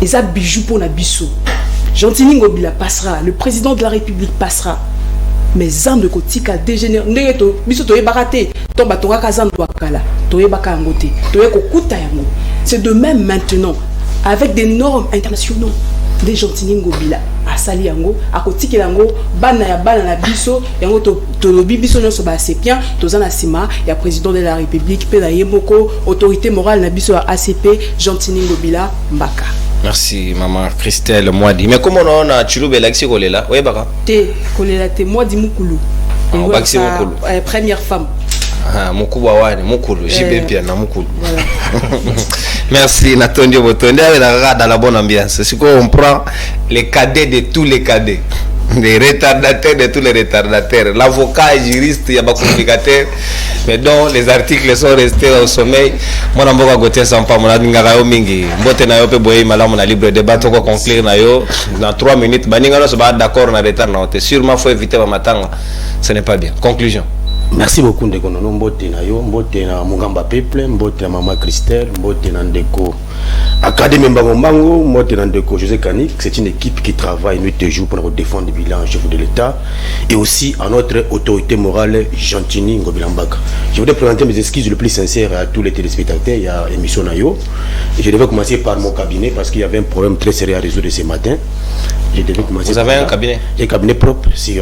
Et ça bijou pour la biso. Jean-Tini Ngobila passera, le président de la République passera. Mais zan de kotika dégénère. Neto biso toye baraté. Tomba tora kazan wakala. Toye baka ngote. Toye kokuta yango. C'est de même maintenant avec des normes internationaux. Des Jean-Tini Ngobila asali yango akotiki yango bana ya bana na biso yango to lobi biso nyonso ba sepien tozana sima ya président de la République pe na yemoko autorité morale na biso ya ACP Jean-Tini Ngobila Mbaka.
Merci maman Christelle Mwadi. Mais comment on a Chilube Laxi Kolela? Oui baka.
Te Kolela te Mwadi Mukulu.
Baxi Mukulu.
Première femme.
Ah, Mukuba wani Mukulu, JB bien na Mukulu. Merci Nathan Botonde dans la bonne ambiance. C'est qu'on prend les cadets de tous les cadets. Les retardataires de tous les retardataires. L'avocat et juriste, il y a pas communicateur. Mais donc les articles sont restés au sommeil. Moi on va goûter sans pas mon adinga yo mingi. Mbote na yo pe boye malamu na libre débat to ko conclure na yo dans 3 minutes. Baninga no se ba d'accord na retard na hote. Sûrement faut éviter ba matanga. Ce n'est pas bien. Conclusion.
Merci beaucoup Ndeko Nono mbote na yo mbote na Mungamba Peuple mbote na Maman Christelle mbote na Ndeko Académie Mbango mbote na Ndeko José Kanik. C'est une équipe qui travaille nuit et jour pour défendre le bilan chef de l'État et aussi à notre autorité morale Jean-Tini Ngobila Mbaka. Je voudrais présenter mes excuses le plus sincères à tous les téléspectateurs. Il y a émission Nayo et je devais commencer par mon cabinet parce qu'il y avait un problème très sérieux à résoudre ce matin. Je devais commencer.
Vous avez un cabinet?
J'ai un cabinet propre si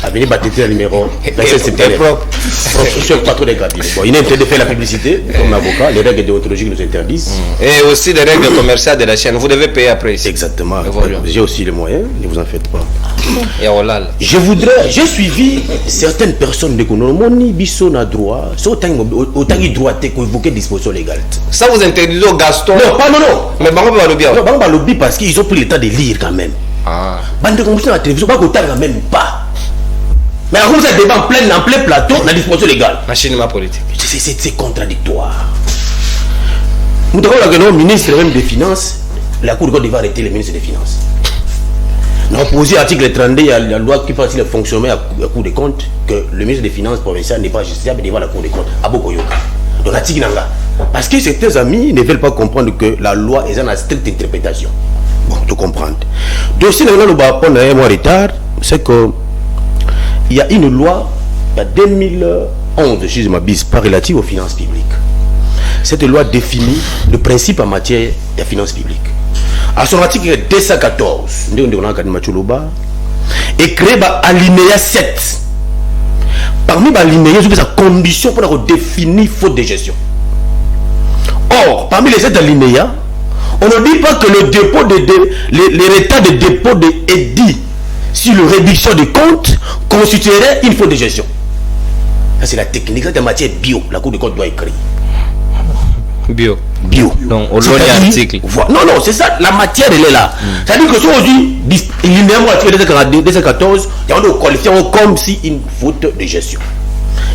Avenue Batete numéro 27 septembre. Je suis pas trop des cabinets. Bon, il est interdit de faire la publicité comme avocat. Les règles déontologiques nous interdisent.
Et aussi les règles commerciales de la chaîne. Vous devez payer après.
Exactement. J'ai aussi les moyens. Ne vous en faites pas. J'ai suivi certaines personnes de Konomoni, Bisson à droit. C'est autant droit qu'on évoquait disposition légale.
Ça vous interdit au Gaston?
Non.
Mais Bango va lobby.
Non, Bango va lobby parce qu'ils ont pris le temps de lire quand même.
Ah.
Bande de commission à la télévision, Bango ne même pas. Mais alors, vous êtes débat en plein plateau, la disposition légale.
Machine politique.
C'est contradictoire. Nous avons le ministre même des Finances, la Cour de Côte d'Ivoire arrêter le ministre des Finances. Nous avons posé l'article 32, il y a la loi qui facilite le fonctionnement à la Cour des comptes, que le ministre des Finances provinciales n'est pas justiciable devant la Cour des comptes, à Bokoyoka. Donc, l'article Nanga. Parce que certains amis ne veulent pas comprendre que la loi est en stricte interprétation. Bon, tout comprendre. Donc, si nous avons un mois de retard, c'est que il y a une loi, il y a 11, si je m'abuse pas, relative aux finances publiques. Cette loi définit le principe en matière de finances publiques. À son article 214, et créé par alinéa 7. Parmi les alinéas, il y a des conditions pour définir faute de gestion. Or, parmi les 7 alinéas, on ne dit pas que le dépôt les retards de dépôt de EDI sur le réduction des comptes constituerait une faute de gestion. Ça, c'est la technique, c'est en matière bio. La Cour des comptes doit écrire.
Bio.
Donc,
au long de l'article.
Non, c'est ça, la matière, elle est là. C'est-à-dire que si aujourd'hui, l'article 214, il y a une qualification comme si une faute de gestion.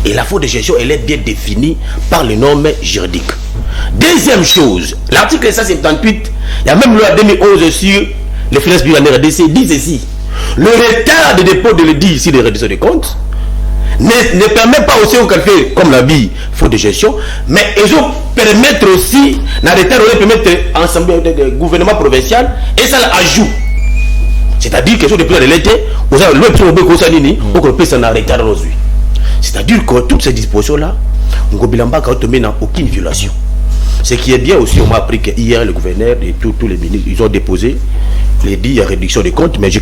Et la faute de gestion, elle est bien définie par les normes juridiques. Deuxième chose, l'article 178, il y a même loi 2011 sur les finances publiques en RDC, dit ceci. Le retard de dépôt de l'EDI sur les réductions de comptes ne permet pas aussi au qualifié comme la vie faute de gestion, mais ils ont permettre aussi, dans retard, on permettre ensemble de gouvernement provincial et ça l'ajoute. C'est-à-dire que sur le plan de l'été, on peut s'en arrêter aujourd'hui. C'est-à-dire que toutes ces dispositions-là, Ngobilamba n'a aucune violation. Ce qui est bien aussi, on m'a appris qu'hier, le gouverneur et tous les ministres, ils ont déposé les dits à réduction des comptes, mais je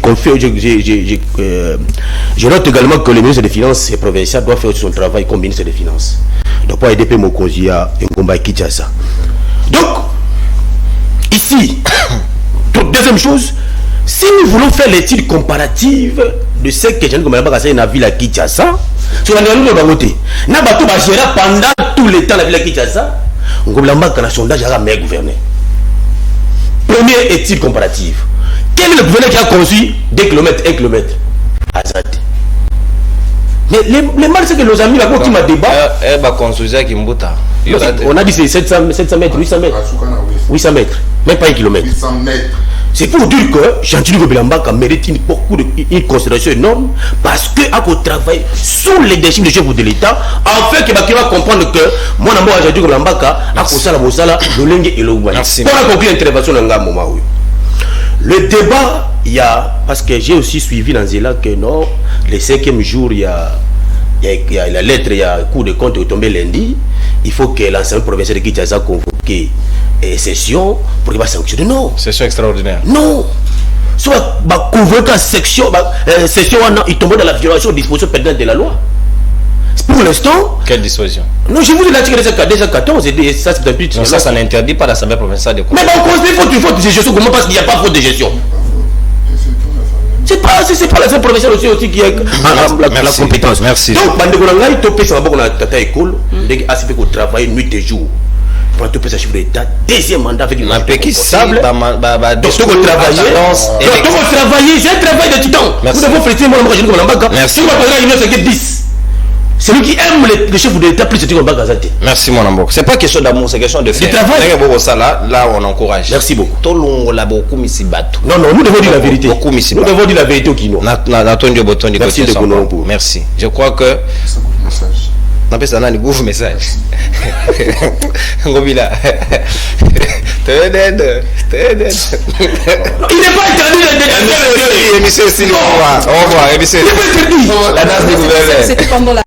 note également que le ministre des Finances et provincial doit faire son travail comme ministre des Finances. Donc, pour aider Mokozia et Ngomba Kinshasa. Donc, ici, deuxième chose, si nous voulons faire l'étude comparative de ce que Jean Ngomba a fait dans la ville à Kinshasa, sur la voté. N'a pas tout pendant tout le temps la ville à Kinshasa, Ngomba a un sondage à meilleur gouverneur. Première étude comparative. Quel est le gouverneur qui a conçu 2 km, 1 km Azad. Mais les mal, c'est que nos amis, là, quand ils m'ont débat. On a dit c'est 700 mètres, 800 mètres. 800 mètres, même pas 1 km.
800 mètres.
C'est pour dire que Jean-Tini Gobilambaka mérite une considération énorme parce qu'à travaille sous les décisions de chef de l'État, afin qu'il va comprendre que moi, Jean-Tini Gobilambaka a fait ça, le lingue et le oublié. Pour la conclure l'intervention dans un moment. Le débat, il y a, parce que j'ai aussi suivi dans Zéla que non, le 5e jour, il y a la lettre, il y a un coup de compte qui est tombé lundi. Il faut que l'ensemble provincial de Kinshasa convoque session pour qu'il va sanctionner. Non.
Session extraordinaire.
Non. Soit convoquer session, il tombe dans la violation des dispositions pénales de la loi. Pour l'instant.
Quelle disposition?
Non, je vous dis l'article 214 et ça c'est un but.
Non, ça n'interdit pas l'Assemblée provinciale de.
Mais on considère faute de gestion, comment parce qu'il n'y a pas faute de gestion? C'est pas l'Assemblée provinciale aussi qui a la compétence.
Merci.
Donc, Bandegolanga, il topé sur la bonne tata école, dès qu'il fait qu'on travaille nuit et jour. Pour topé sa chiffre d'État, deuxième mandat avec une
impeccable.
Donc, c'est un travail de titan. Nous devons fêter mon nom, merci. C'est lui qui aime les chefs de l'État plus que le Bagazate.
Merci mon amour. C'est pas question d'amour, c'est question de faire. Là, on encourage.
Merci beaucoup.
Non,
nous devons dire la vérité. Nous devons dire la vérité au Kino.
Merci. Merci. Je crois que. On appelle ça un nouveau message. Ngobila. Il n'est
pas interdit de
émission. Au revoir. La danse du gouverneur.
C'était pendant la